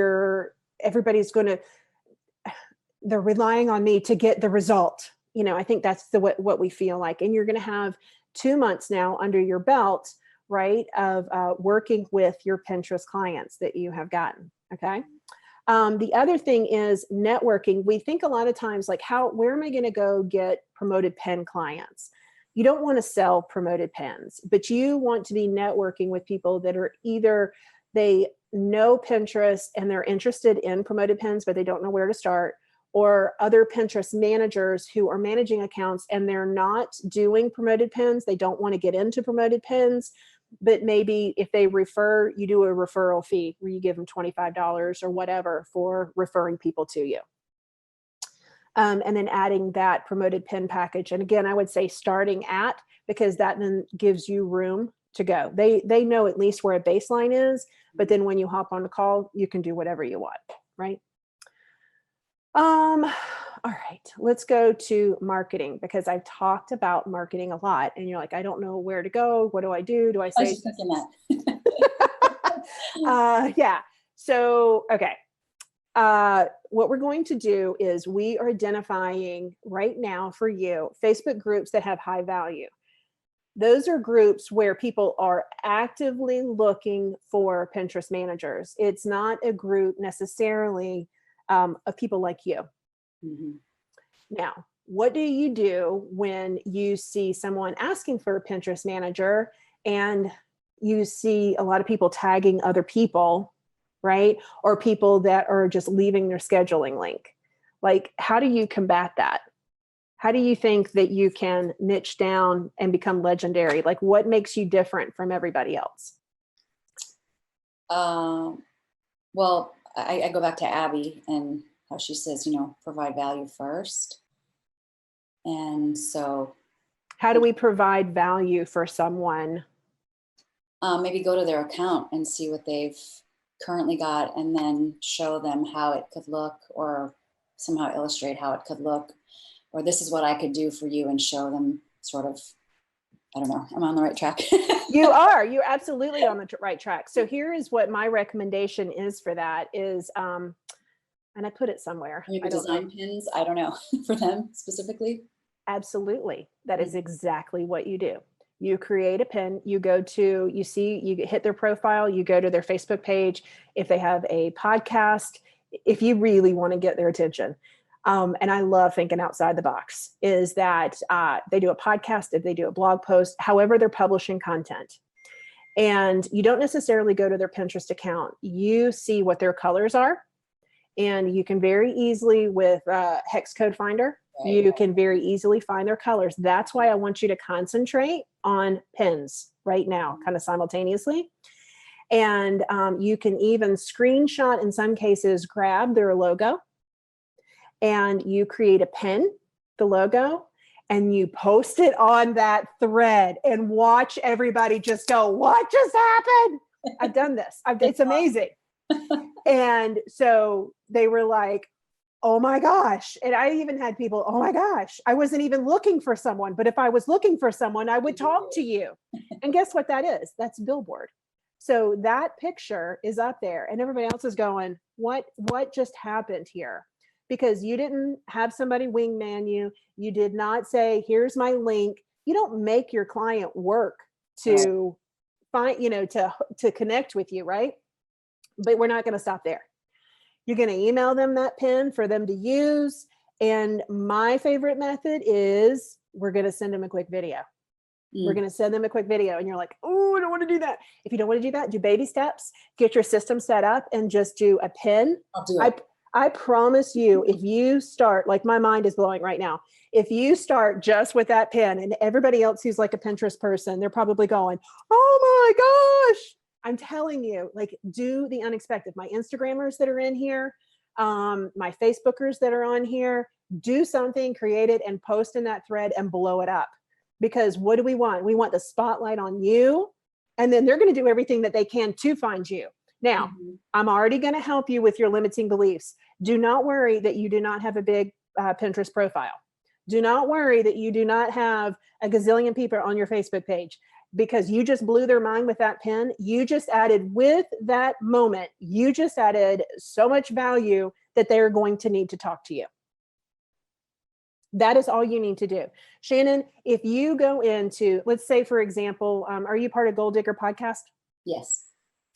everybody's they're relying on me to get the result. You know, I think that's what we feel like. And you're going to have 2 months now under your belt, right, of working with your Pinterest clients that you have gotten. Okay. The other thing is networking. We think a lot of times like, where am I going to go get promoted pin clients? You don't want to sell promoted pins, but you want to be networking with people that are either they know Pinterest and they're interested in promoted pins, but they don't know where to start, or other Pinterest managers who are managing accounts and they're not doing promoted pins. They don't want to get into promoted pins, but maybe if they refer, you do a referral fee where you give them $25 or whatever for referring people to you. And then adding that promoted pin package. And again, I would say starting at, because that then gives you room to go. They know at least where a baseline is, but then when you hop on the call, you can do whatever you want, right? All right, let's go to marketing, because I've talked about marketing a lot and you're like, I don't know where to go. What do I do? Do I say? I was just thinking that. Yeah. So, okay. What we're going to do is we are identifying right now for you Facebook groups that have high value. Those are groups where people are actively looking for Pinterest managers. It's not a group necessarily of people like you. Mm-hmm. Now, what do you do when you see someone asking for a Pinterest manager and you see a lot of people tagging other people, right? Or people that are just leaving their scheduling link? Like, how do you combat that? How do you think that you can niche down and become legendary? Like, what makes you different from everybody else? Well, I go back to Abby and how she says, provide value first. And so How do we provide value for someone? maybe go to their account and see what they've currently got, and then show them how it could look, or somehow illustrate how it could look, or this is what I could do for you, and show them sort of, I don't know, I'm on the right track. You're absolutely on the right track. So here is what my recommendation is for that is, and I put it somewhere. Maybe design pins, I don't know, for them specifically. Absolutely. That is exactly what you do. You create a pin, you hit their profile, you go to their Facebook page. If they have a podcast, if you really want to get their attention. And I love thinking outside the box, is that they do a podcast, if they do a blog post, however they're publishing content. And you don't necessarily go to their Pinterest account. You see what their colors are. And you can very easily, with hex code finder, you can very easily find their colors. That's why I want you to concentrate on pins right now, kind of simultaneously. And you can even screenshot, in some cases, grab their logo, and you create a pin, the logo, and you post it on that thread and watch everybody just go, what just happened? I've done this. It's amazing. And so they were like, oh my gosh. And I even had people, oh my gosh, I wasn't even looking for someone, but if I was looking for someone, I would talk to you. And guess what that is? That's Billboard. So that picture is up there and everybody else is going, what just happened here? Because you didn't have somebody wingman you. You did not say, here's my link. You don't make your client work to find, to connect with you, right? But we're not going to stop there. You're going to email them that pin for them to use. And my favorite method is we're going to send them a quick video. We're going to send them a quick video. And you're like, oh, I don't want to do that. If you don't want to do that, do baby steps, get your system set up and just do a pin. I'll do it. I promise you, if you start, like my mind is blowing right now, if you start just with that pin, and everybody else who's like a Pinterest person, they're probably going, oh my gosh. I'm telling you, like, do the unexpected. My Instagrammers that are in here, my Facebookers that are on here, do something, create it and post in that thread and blow it up. Because what do we want? We want the spotlight on you. And then they're going to do everything that they can to find you. Now, I'm already going to help you with your limiting beliefs. Do not worry that you do not have a big Pinterest profile. Do not worry that you do not have a gazillion people on your Facebook page, because you just blew their mind with that pin. You just added, with that moment, you just added so much value that they're going to need to talk to you. That is all you need to do. Shannon, if you go into, let's say, for example, are you part of Gold Digger Podcast? Yes.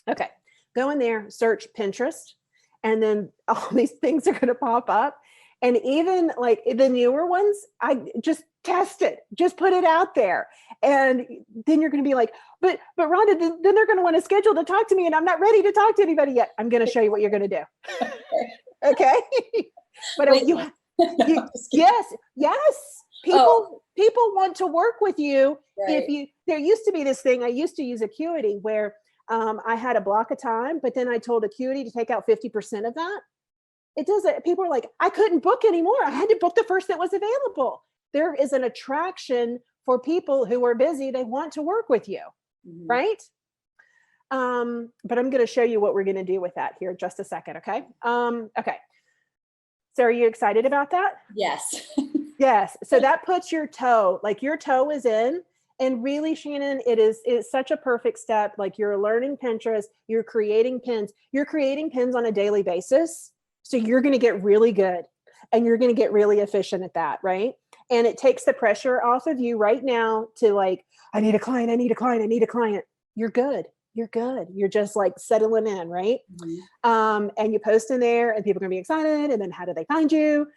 Okay. Go in there, search Pinterest, and then all these things are going to pop up. And even like the newer ones, I just test it, just put it out there. And then you're going to be like, but Rhonda, then they're going to want to schedule to talk to me and I'm not ready to talk to anybody yet. I'm going to show you what you're going to do. Okay. But yes. People want to work with you. Right. There used to be this thing, I used to use Acuity where I had a block of time, but then I told Acuity to take out 50% of that. It doesn't, people are like, I couldn't book anymore. I had to book the first that was available. There is an attraction for people who are busy. They want to work with you, right? But I'm going to show you what we're going to do with that here in just a second. Okay. Okay. So are you excited about that? Yes. Yes. So that puts your toe is in. And really, Shannon, it's such a perfect step. Like, you're learning Pinterest, you're creating pins on a daily basis. So you're going to get really good and you're going to get really efficient at that. Right. And it takes the pressure off of you right now to like, I need a client. You're good. You're just like settling in. Right. And you post in there and people are going to be excited. And then how do they find you?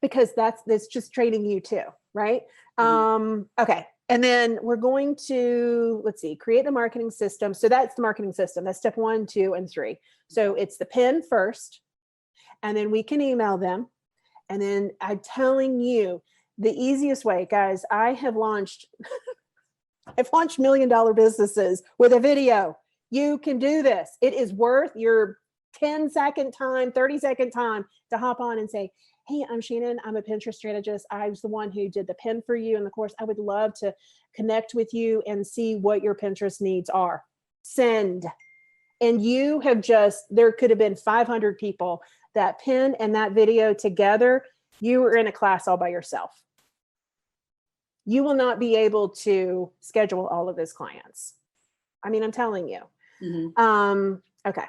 because that's just training you too, right? Okay. And then we're going to, let's see, create the marketing system. So that's the marketing system. That's step 1, 2, and 3. So it's the pin first, and then we can email them. And then I'm telling you, the easiest way, guys, I've launched $1 million businesses with a video. You can do this. It is worth your 10-second time, 30-second time to hop on and say, hey, I'm Shannon. I'm a Pinterest strategist. I was the one who did the pin for you in the course. I would love to connect with you and see what your Pinterest needs are. Send. And you have there could have been 500 people. That pin and that video together, you were in a class all by yourself. You will not be able to schedule all of those clients. I mean, I'm telling you. Okay.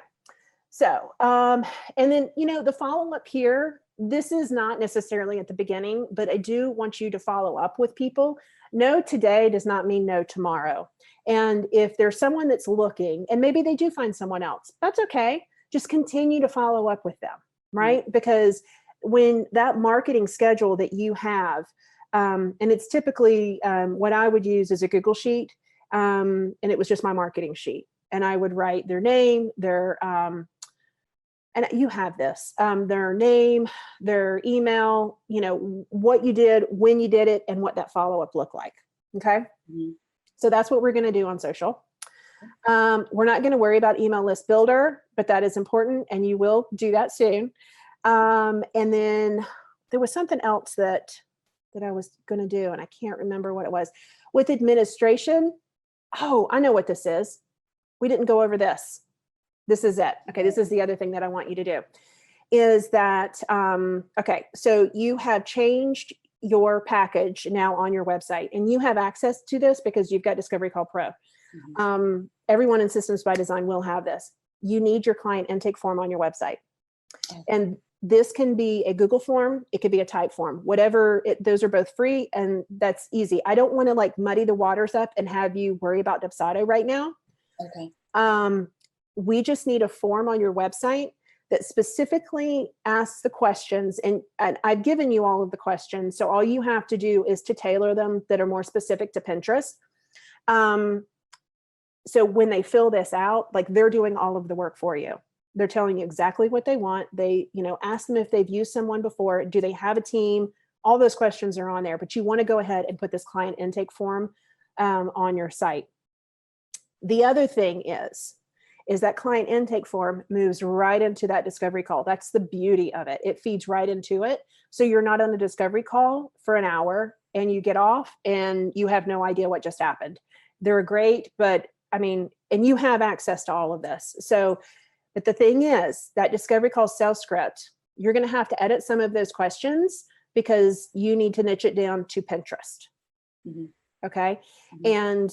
So, and then, the follow-up here, this is not necessarily at the beginning, but I do want you to follow up with people. No today does not mean no tomorrow. And if there's someone that's looking and maybe they do find someone else, that's okay. Just continue to follow up with them, right? Because when that marketing schedule that you have, and it's typically what I would use is a Google sheet, and it was just my marketing sheet. And I would write their name, and you have this, their name, their email, what you did, when you did it, and what that follow-up looked like. Okay. So that's what we're going to do on social. We're not going to worry about email list builder, but that is important, and you will do that soon. And then there was something else that I was going to do, and I can't remember what it was. With administration, oh, I know what this is. We didn't go over this. This is it. Okay, this is the other thing that I want you to do, is that, okay, so you have changed your package now on your website, and you have access to this because you've got Discovery Call Pro. Everyone in Systems by Design will have this. You need your client intake form on your website. And this can be a Google form. It could be a type form, whatever. Those are both free, and that's easy. I don't want to muddy the waters up and have you worry about Dubsado right now. Okay. We just need a form on your website that specifically asks the questions, and I've given you all of the questions. So all you have to do is to tailor them that are more specific to Pinterest. So when they fill this out, they're doing all of the work for you. They're telling you exactly what they want. They, ask them if they've used someone before. Do they have a team? All those questions are on there, but you want to go ahead and put this client intake form on your site. The other thing is that client intake form moves right into that discovery call. That's the beauty of it. It feeds right into it. So you're not on a discovery call for an hour and you get off and you have no idea what just happened. They're great, but and you have access to all of this. So, but the thing is that discovery call sales script, you're going to have to edit some of those questions because you need to niche it down to Pinterest. Okay. And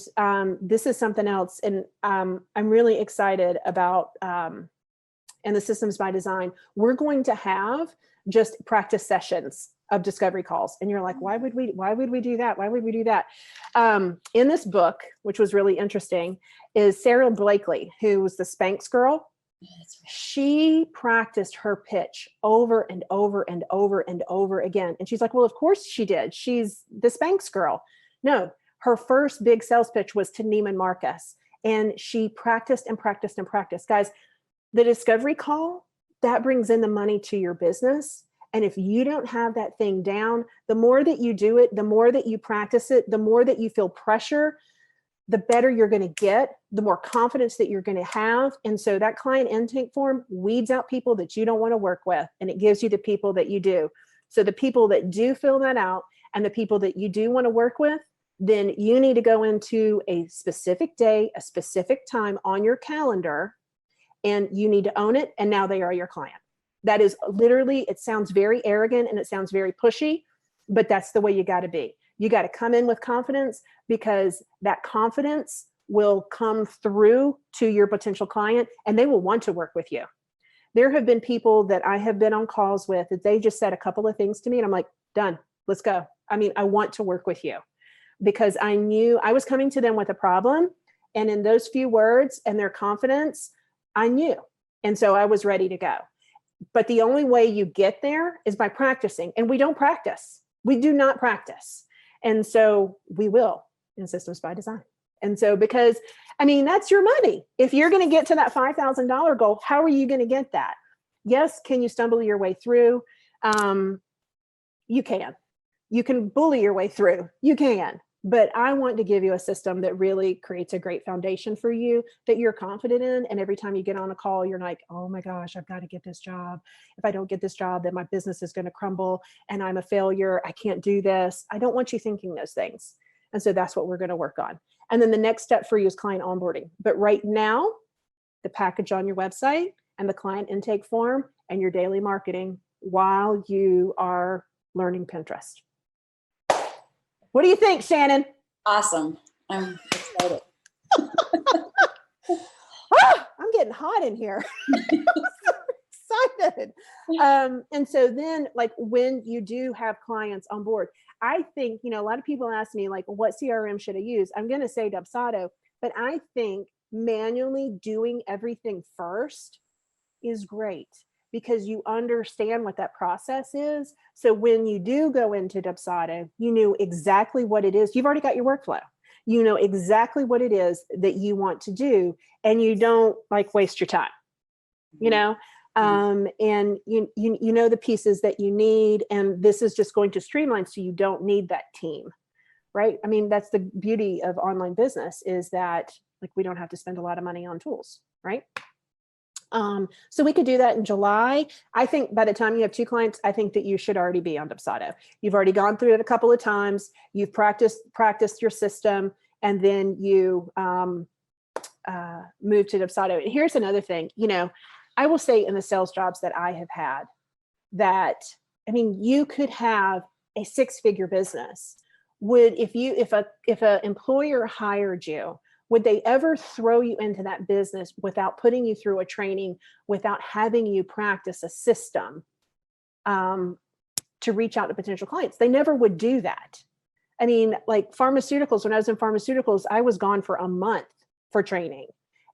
this is something else. And I'm really excited about, and the Systems by Design, we're going to have just practice sessions of discovery calls. And you're like, why would we do that? Why would we do that? In this book, which was really interesting, is Sarah Blakely, who was the Spanx girl. She practiced her pitch over and over and over and over again. And she's like, well, of course she did. She's the Spanx girl. No, her first big sales pitch was to Neiman Marcus. And she practiced and practiced and practiced. Guys, the discovery call, that brings in the money to your business. And if you don't have that thing down, the more that you do it, the more that you practice it, the more that you feel pressure, the better you're going to get, the more confidence that you're going to have. And so that client intake form weeds out people that you don't want to work with, and it gives you the people that you do. So the people that do fill that out and the people that you do want to work with, then you need to go into a specific day, a specific time on your calendar, and you need to own it. And now they are your client. That is literally, it sounds very arrogant and it sounds very pushy, but that's the way you got to be. You got to come in with confidence, because that confidence will come through to your potential client and they will want to work with you. There have been people that I have been on calls with that they just said a couple of things to me and I'm like, done, let's go. I want to work with you, because I knew I was coming to them with a problem. And in those few words and their confidence, I knew. And so I was ready to go. But the only way you get there is by practicing. And we don't practice. We do not practice. And so we will in Systems by Design. And so, because, I mean, that's your money. If you're going to get to that $5,000 goal, how are you going to get that? Yes. Can you stumble your way through? You can. You can bully your way through. You can. But I want to give you a system that really creates a great foundation for you that you're confident in. And every time you get on a call, you're like, oh my gosh, I've got to get this job. If I don't get this job, then my business is going to crumble and I'm a failure. I can't do this. I don't want you thinking those things. And so that's what we're going to work on. And then the next step for you is client onboarding. But right now, the package on your website and the client intake form and your daily marketing while you are learning Pinterest. What do you think, Shannon? Awesome. I'm excited. I'm getting hot in here. So excited. And so then, like, when you do have clients on board, I think, a lot of people ask me, like, what CRM should I use? I'm going to say Dubsado, but I think manually doing everything first is great, because you understand what that process is. So when you do go into Dubsado, you know exactly what it is. You've already got your workflow. You know exactly what it is that you want to do, and you don't like waste your time, and you know the pieces that you need, and this is just going to streamline so you don't need that team, right? I mean, that's the beauty of online business, is that, like, we don't have to spend a lot of money on tools, right? So we could do that in July. I think by the time you have 2 clients, I think that you should already be on Dubsado. You've already gone through it a couple of times. You've practiced your system, and then you move to Dubsado. And here's another thing, I will say, in the sales jobs that I have had, that, I mean, you could have a 6-figure business. If an employer hired you, would they ever throw you into that business without putting you through a training, without having you practice a system to reach out to potential clients? They never would do that. I mean, like pharmaceuticals, when I was in pharmaceuticals, I was gone for a month for training.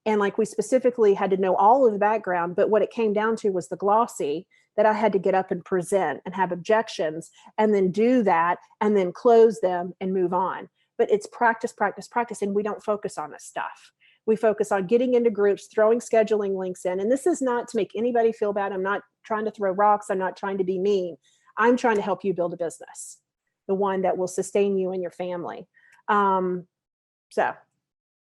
And like, we specifically had to know all of the background, but what it came down to was the glossy that I had to get up and present and have objections and then do that and then close them and move on. But it's practice, practice, practice. And we don't focus on this stuff. We focus on getting into groups, throwing scheduling links in. And this is not to make anybody feel bad. I'm not trying to throw rocks. I'm not trying to be mean. I'm trying to help you build a business, the one that will sustain you and your family. So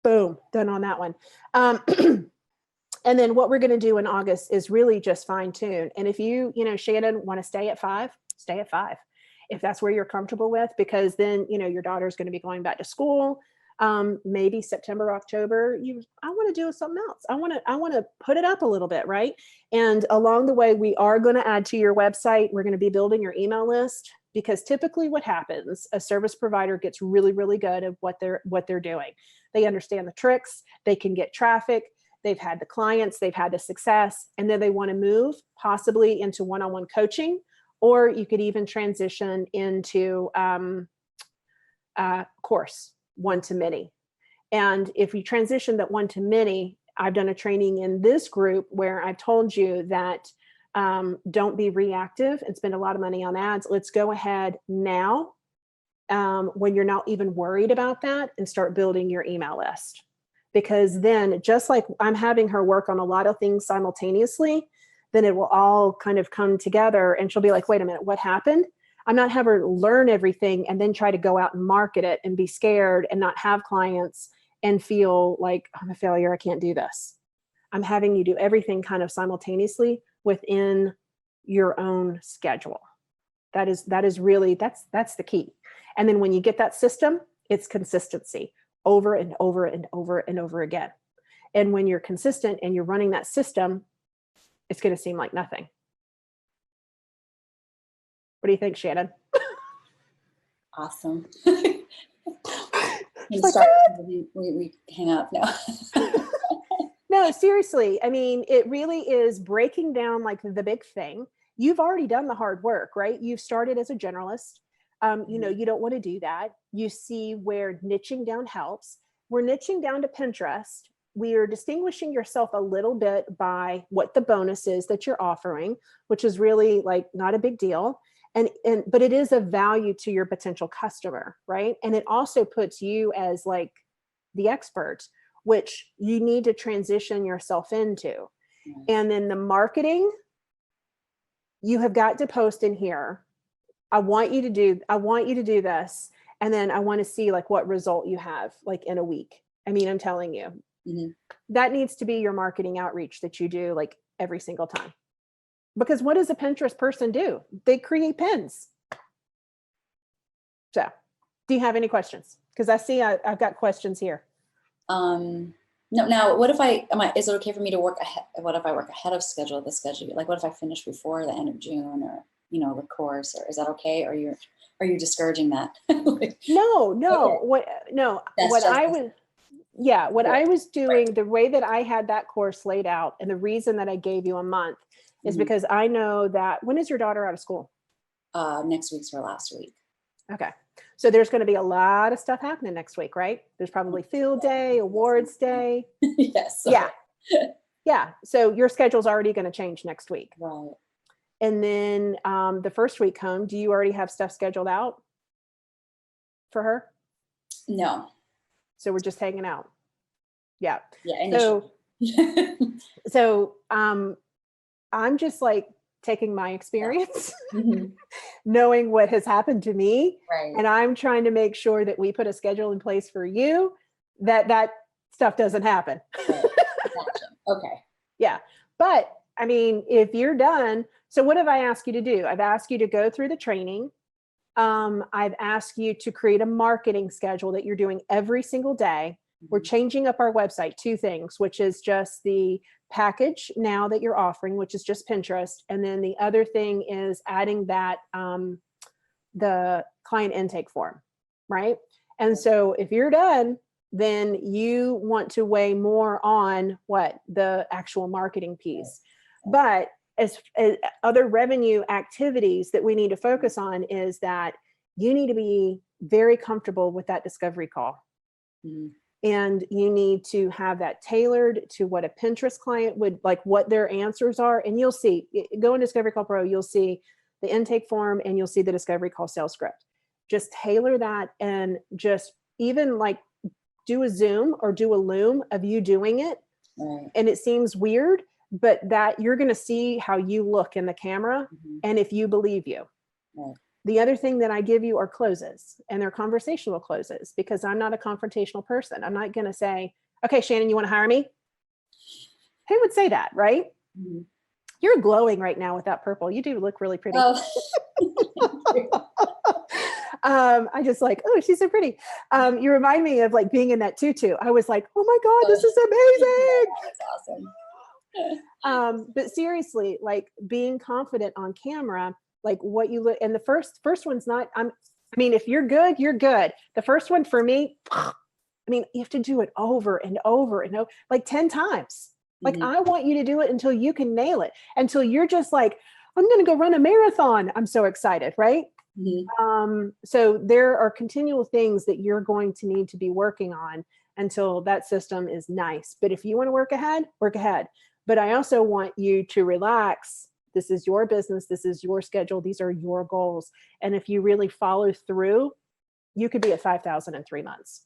boom, done on that one. And then what we're going to do in August is really just fine tune. And if you, Shannon, want to stay at 5, stay at 5. If that's where you're comfortable with, because then, your daughter's going to be going back to school. Maybe September, October, I want to do something else. I want to put it up a little bit. Right. And along the way, we are going to add to your website. We're going to be building your email list, because typically what happens, a service provider gets really, really good at what they're doing. They understand the tricks. They can get traffic. They've had the clients, they've had the success, and then they want to move possibly into one-on-one coaching, or you could even transition into course, one-to-many. And if you transition that one-to-many, I've done a training in this group where I've told you that don't be reactive and spend a lot of money on ads. Let's go ahead now, when you're not even worried about that, and start building your email list. Because then, just like I'm having her work on a lot of things simultaneously, then it will all kind of come together, and she'll be like, wait a minute, what happened? I'm not having her learn everything and then try to go out and market it and be scared and not have clients and feel like I'm a failure. I can't do this. I'm having you do everything kind of simultaneously within your own schedule. That is really, that's the key. And then when you get that system, it's consistency. Over and over and over and over again. And when you're consistent and you're running that system, it's going to seem like nothing. What do you think, Shannon? Awesome. We hang up now. No, seriously. I mean, it really is breaking down like the big thing. You've already done the hard work, right? You've started as a generalist. You don't want to do that. You see where niching down helps. We're niching down to Pinterest. we are distinguishing yourself a little bit by what the bonus is that you're offering, which is really like not a big deal. But it is of value to your potential customer, right? And it also puts you as like the expert, which you need to transition yourself into. And then the marketing, you have got to post in here. I want you to do this. And then I want to see like what result you have like in a week. I mean, I'm telling you, that needs to be your marketing outreach that you do like every single time. Because what does a Pinterest person do? They create pins. So do you have any questions? Because I see I've got questions here. No, now what if is it okay for me to work ahead? What if I work ahead of the schedule? Like what if I finish before the end of June or, the course, or is that okay? Or are you discouraging that? Like, no, okay. I was doing, the way that I had that course laid out, and the reason that I gave you a month is because I know that, when is your daughter out of school? Next week's her last week. Okay. So there's going to be a lot of stuff happening next week, right? There's probably field day, awards day. Yes. Yeah. Yeah. So your schedule's already going to change next week. Right. And then the first week home, do you already have stuff scheduled out for her? No. So we're just hanging out. Yeah. Yeah. So I'm just like taking my experience, knowing what has happened to me. Right. And I'm trying to make sure that we put a schedule in place for you, that stuff doesn't happen. Right. Gotcha. Okay. Yeah. But I mean, if you're done, so what have I asked you to do? I've asked you to go through the training. I've asked you to create a marketing schedule that you're doing every single day. We're changing up our website, 2 things, which is just the package now that you're offering, which is just Pinterest. And then the other thing is adding that, the client intake form, right? And so if you're done, then you want to weigh more on what the actual marketing piece. But as other revenue activities that we need to focus on is that you need to be very comfortable with that discovery call. And you need to have that tailored to what a Pinterest client would like, what their answers are. And you'll see, go in Discovery Call Pro, you'll see the intake form and you'll see the Discovery Call sales script. Just tailor that, and just even like do a Zoom or do a Loom of you doing it. Right. And it seems weird, but that you're going to see how you look in the camera and if you believe you. Right. The other thing that I give you are closes, and they're conversational closes, because I'm not a confrontational person. I'm not going to say, okay, Shannon, you want to hire me? Who would say that, right? You're glowing right now with that purple. You do look really pretty. Oh. I just like, oh, she's so pretty. You remind me of like being in that tutu. I was like, oh my God, this is amazing. That's awesome. But seriously, like being confident on camera, like what you look, and the first one's not, I mean, if you're good, you're good. The first one for me, I mean, you have to do it over and over and over, like 10 times. Like I want you to do it until you can nail it, until you're just like, I'm going to go run a marathon. I'm so excited. Right. So there are continual things that you're going to need to be working on until that system is nice. But if you want to work ahead, work ahead. But I also want you to relax. This is your business. This is your schedule. These are your goals. And if you really follow through, you could be at 5,000 in 3 months.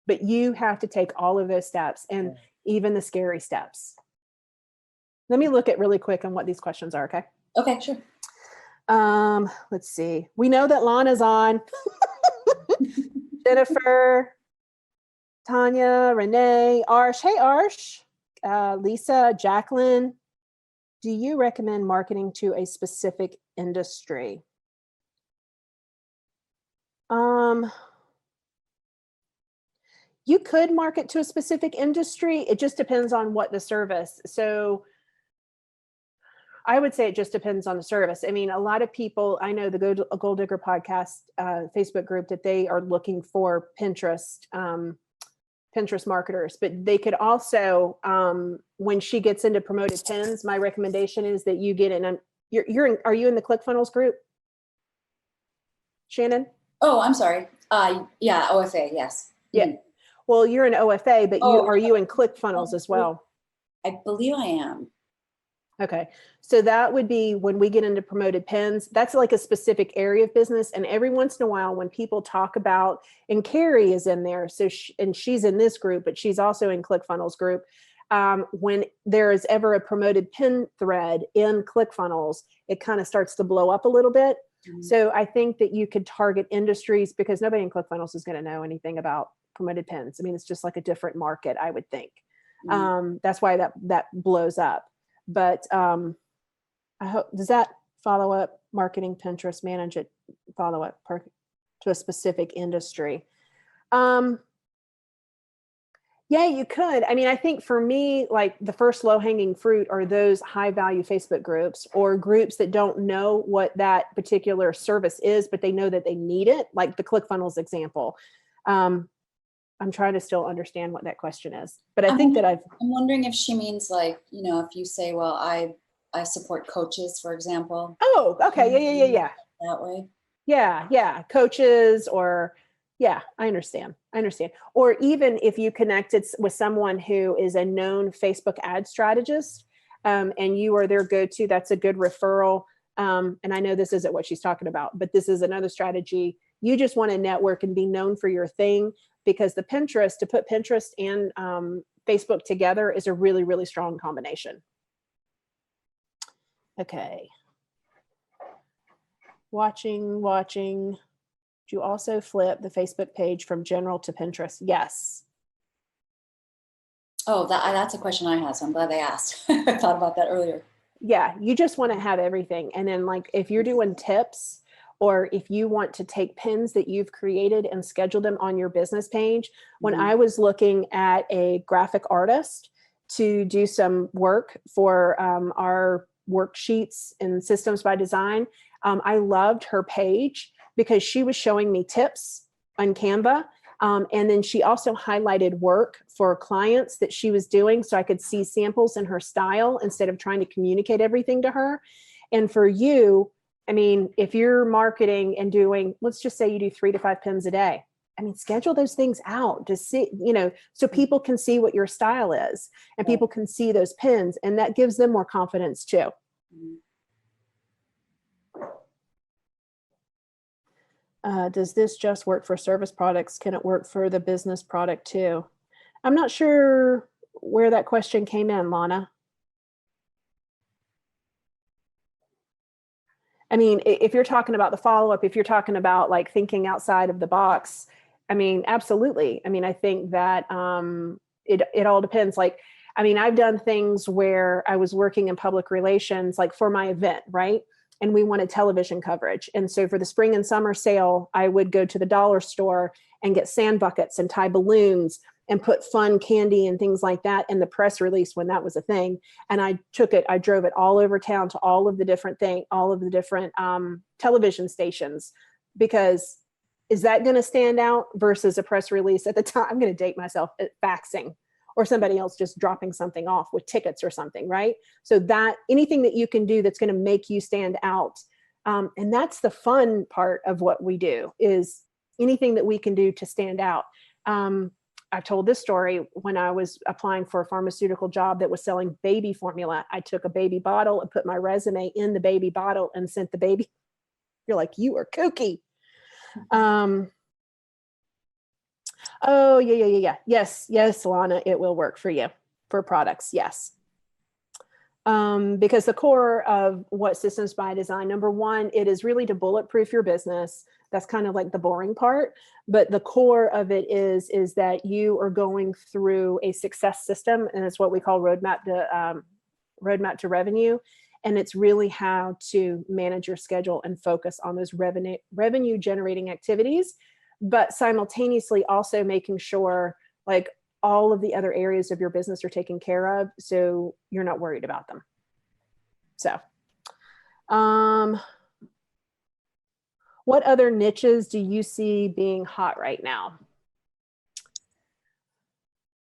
But you have to take all of those steps, and even the scary steps. Let me look at really quick on what these questions are. Okay. Okay, sure. Let's see. We know that Lana's on. Jennifer, Tanya, Renee, Arsh. Hey, Arsh. Lisa, Jacqueline. Do you recommend marketing to a specific industry? You could market to a specific industry. It just depends on what the service. So I would say it just depends on the service. I mean, a lot of people, I know the Gold Digger podcast Facebook group, that they are looking for Pinterest marketers, but they could also, when she gets into promoted pins, my recommendation is that you get in. Are you in the ClickFunnels group, Shannon? Oh, I'm sorry. Yeah, OFA. Yes. Yeah. Well, you're in OFA, but Oh, are you in ClickFunnels as well? I believe I am. Okay. So that would be when we get into promoted pins, that's like a specific area of business. And every once in a while, when people talk about, and Carrie is in there, so and she's in this group, but she's also in ClickFunnels group. When there is ever a promoted pin thread in ClickFunnels, it kind of starts to blow up a little bit. Mm-hmm. So I think that you could target industries, because nobody in ClickFunnels is going to know anything about promoted pins. I mean, it's just like a different market, I would think. Mm-hmm. That's why that blows up. But I hope, does that follow up marketing Pinterest, manage it, follow up to a specific industry? Yeah, you could. I mean, I think for me, like the first low hanging fruit are those high value Facebook groups, or groups that don't know what that particular service is, but they know that they need it. Like the ClickFunnels example. I'm trying to still understand what that question is, but I think that I'm wondering if she means like, if you say, well, I support coaches, for example. Oh, okay. Yeah. That way. Yeah. Coaches, or yeah, I understand. Or even if you connected with someone who is a known Facebook ad strategist, and you are their go-to, that's a good referral. And I know this isn't what she's talking about, but this is another strategy. You just want to network and be known for your thing, because to put Pinterest and Facebook together is a really, really strong combination. Okay. Watching. Do you also flip the Facebook page from general to Pinterest? Yes. Oh, that's a question I had, so I'm glad they asked. I thought about that earlier. Yeah, you just want to have everything. And then like if you're doing tips, or if you want to take pins that you've created and schedule them on your business page. When I was looking at a graphic artist to do some work for our worksheets and Systems by Design, I loved her page because she was showing me tips on Canva. And then she also highlighted work for clients that she was doing, so I could see samples in her style instead of trying to communicate everything to her. And for you, I mean, if you're marketing and doing, let's just say you do 3 to 5 pins a day. I mean, schedule those things out to see, so people can see what your style is, and people can see those pins, and that gives them more confidence too. Does this just work for service products? Can it work for the business product too? I'm not sure where that question came in, Lana. I mean, if you're talking about the follow-up, if you're talking about like thinking outside of the box, I mean, absolutely. I mean, I think that it all depends. Like, I mean, I've done things where I was working in public relations, like for my event, right? And we wanted television coverage. And so for the spring and summer sale, I would go to the dollar store and get sand buckets and tie balloons and put fun candy and things like that in the press release when that was a thing. And I drove it all over town to all of the different television stations, because is that going to stand out versus a press release at the time? I'm going to date myself at faxing, or somebody else just dropping something off with tickets or something, right? So that anything that you can do that's going to make you stand out. And that's the fun part of what we do, is anything that we can do to stand out. I've told this story when I was applying for a pharmaceutical job that was selling baby formula. I took a baby bottle and put my resume in the baby bottle and sent the baby. You're like, you are kooky. Oh, yeah. Yes, Lana, it will work for you for products. Yes. Because the core of what Systems by Design, number one, it is really to bulletproof your business. That's kind of like the boring part, but the core of it is that you are going through a success system, and it's what we call roadmap to revenue. And it's really how to manage your schedule and focus on those revenue generating activities, but simultaneously also making sure like all of the other areas of your business are taken care of, so you're not worried about them. So, what other niches do you see being hot right now?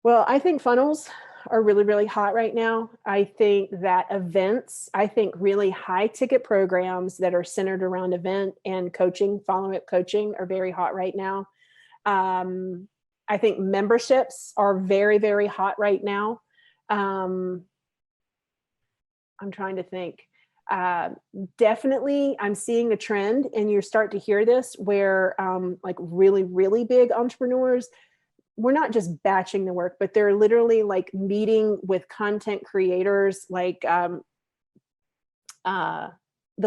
Well, I think funnels are really, really hot right now. I think that events, really high ticket programs that are centered around event and coaching, follow-up coaching, are very hot right now. I think memberships are very, very hot right now. I'm trying to think. Definitely, I'm seeing a trend, and you start to hear this where like really, really big entrepreneurs, we're not just batching the work, but they're literally like meeting with content creators. Like they'll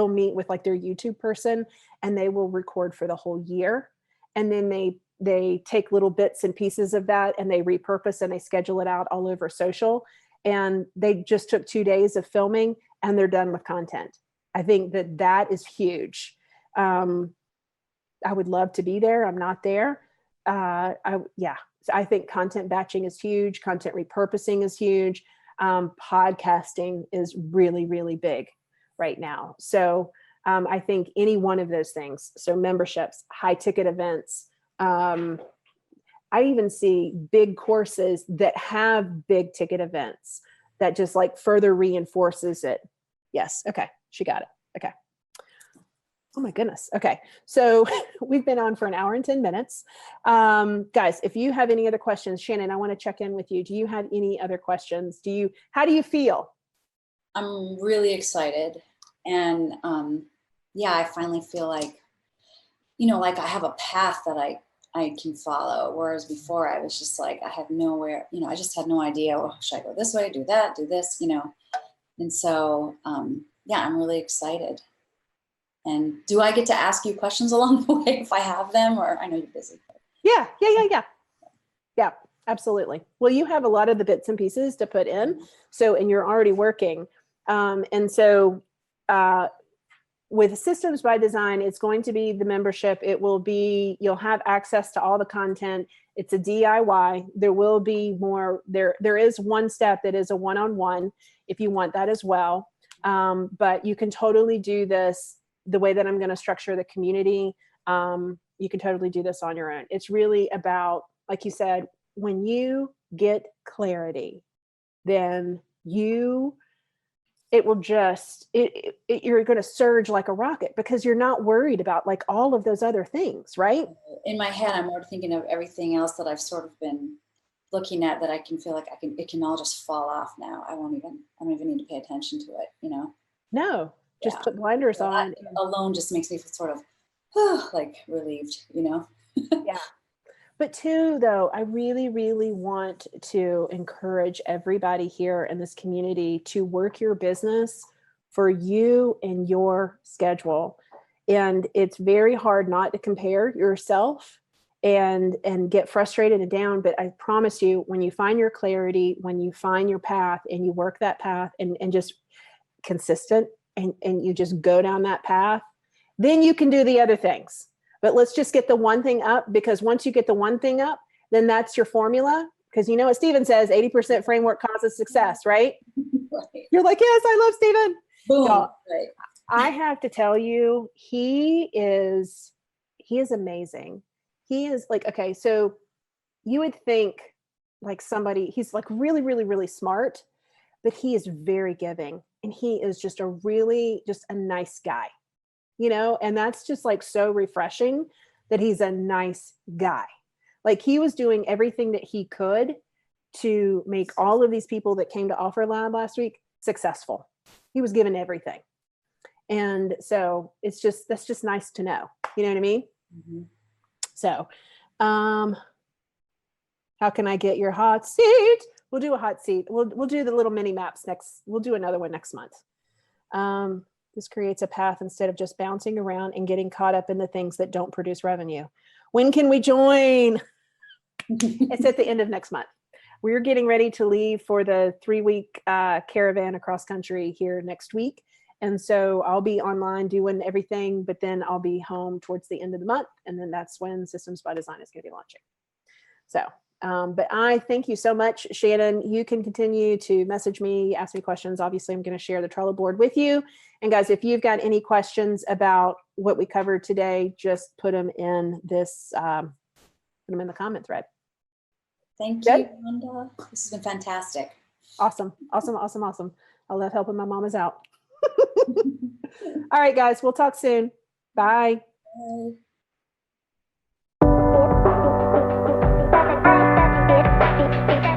meet with like their YouTube person, and they will record for the whole year. And then they take little bits and pieces of that, and they repurpose and they schedule it out all over social. And they just took 2 days of filming, and they're done with content. I think that is huge. I would love to be there. I'm not there. So I think content batching is huge. Content repurposing is huge. Podcasting is really, really big right now. So I think any one of those things, so memberships, high ticket events, I even see big courses that have big ticket events that just like further reinforces it. Yes. Okay. She got it. Okay. Oh my goodness. Okay. So we've been on for an hour and 10 minutes. Guys, if you have any other questions, Shannon, I want to check in with you. Do you have any other questions? How do you feel? I'm really excited. And I finally feel like, like I have a path that I can follow. Whereas before I was just like, I had nowhere, I just had no idea, should I go this way, do that, do this, And so, I'm really excited. And do I get to ask you questions along the way if I have them, or I know you're busy? Yeah, absolutely. Well, you have a lot of the bits and pieces to put in. So, and you're already working. And so with Systems by Design, it's going to be the membership. You'll have access to all the content. It's a DIY. There will be more. There is one step that is a one-on-one if you want that as well. But you can totally do this the way that I'm going to structure the community. You can totally do this on your own. It's really about, like you said, when you get clarity, then you're going to surge like a rocket because you're not worried about like all of those other things, right? In my head, I'm more thinking of everything else that I've sort of been looking at that I can feel like it can all just fall off now. I don't even need to pay attention to it, No, just put blinders on. That alone just makes me feel sort of like relieved, Yeah. But too, though, I really, really want to encourage everybody here in this community to work your business for you and your schedule. And it's very hard not to compare yourself and get frustrated and down. But I promise you, when you find your clarity, when you find your path and you work that path and just consistent and you just go down that path, then you can do the other things. But let's just get the one thing up, because once you get the one thing up, then that's your formula. Because you know what Stephen says, 80% framework causes success, right? Right. You're like, yes, I love Stephen. Boom. So, right. I have to tell you, he is amazing. He is like, okay, so you would think like he's like really, really, really smart, but he is very giving. And he is just a nice guy. And that's just like so refreshing that he's a nice guy. Like he was doing everything that he could to make all of these people that came to Offer Lab last week successful. He was given everything. And so that's just nice to know. You know what I mean? Mm-hmm. So, how can I get your hot seat? We'll do a hot seat. We'll do the little mini maps next. We'll do another one next month. This creates a path instead of just bouncing around and getting caught up in the things that don't produce revenue. When can we join? It's at the end of next month. We're getting ready to leave for the 3-week caravan across country here next week. And so I'll be online doing everything, but then I'll be home towards the end of the month. And then that's when Systems by Design is going to be launching. So, but I thank you so much, Shannon. You can continue to message me, ask me questions. Obviously, I'm going to share the Trello board with you. And guys, if you've got any questions about what we covered today, just put them in this, put them in the comment thread. Thank you, Wanda. This has been fantastic. Awesome. I love helping my mamas out. All right, guys, we'll talk soon. Bye. Bye. Bye.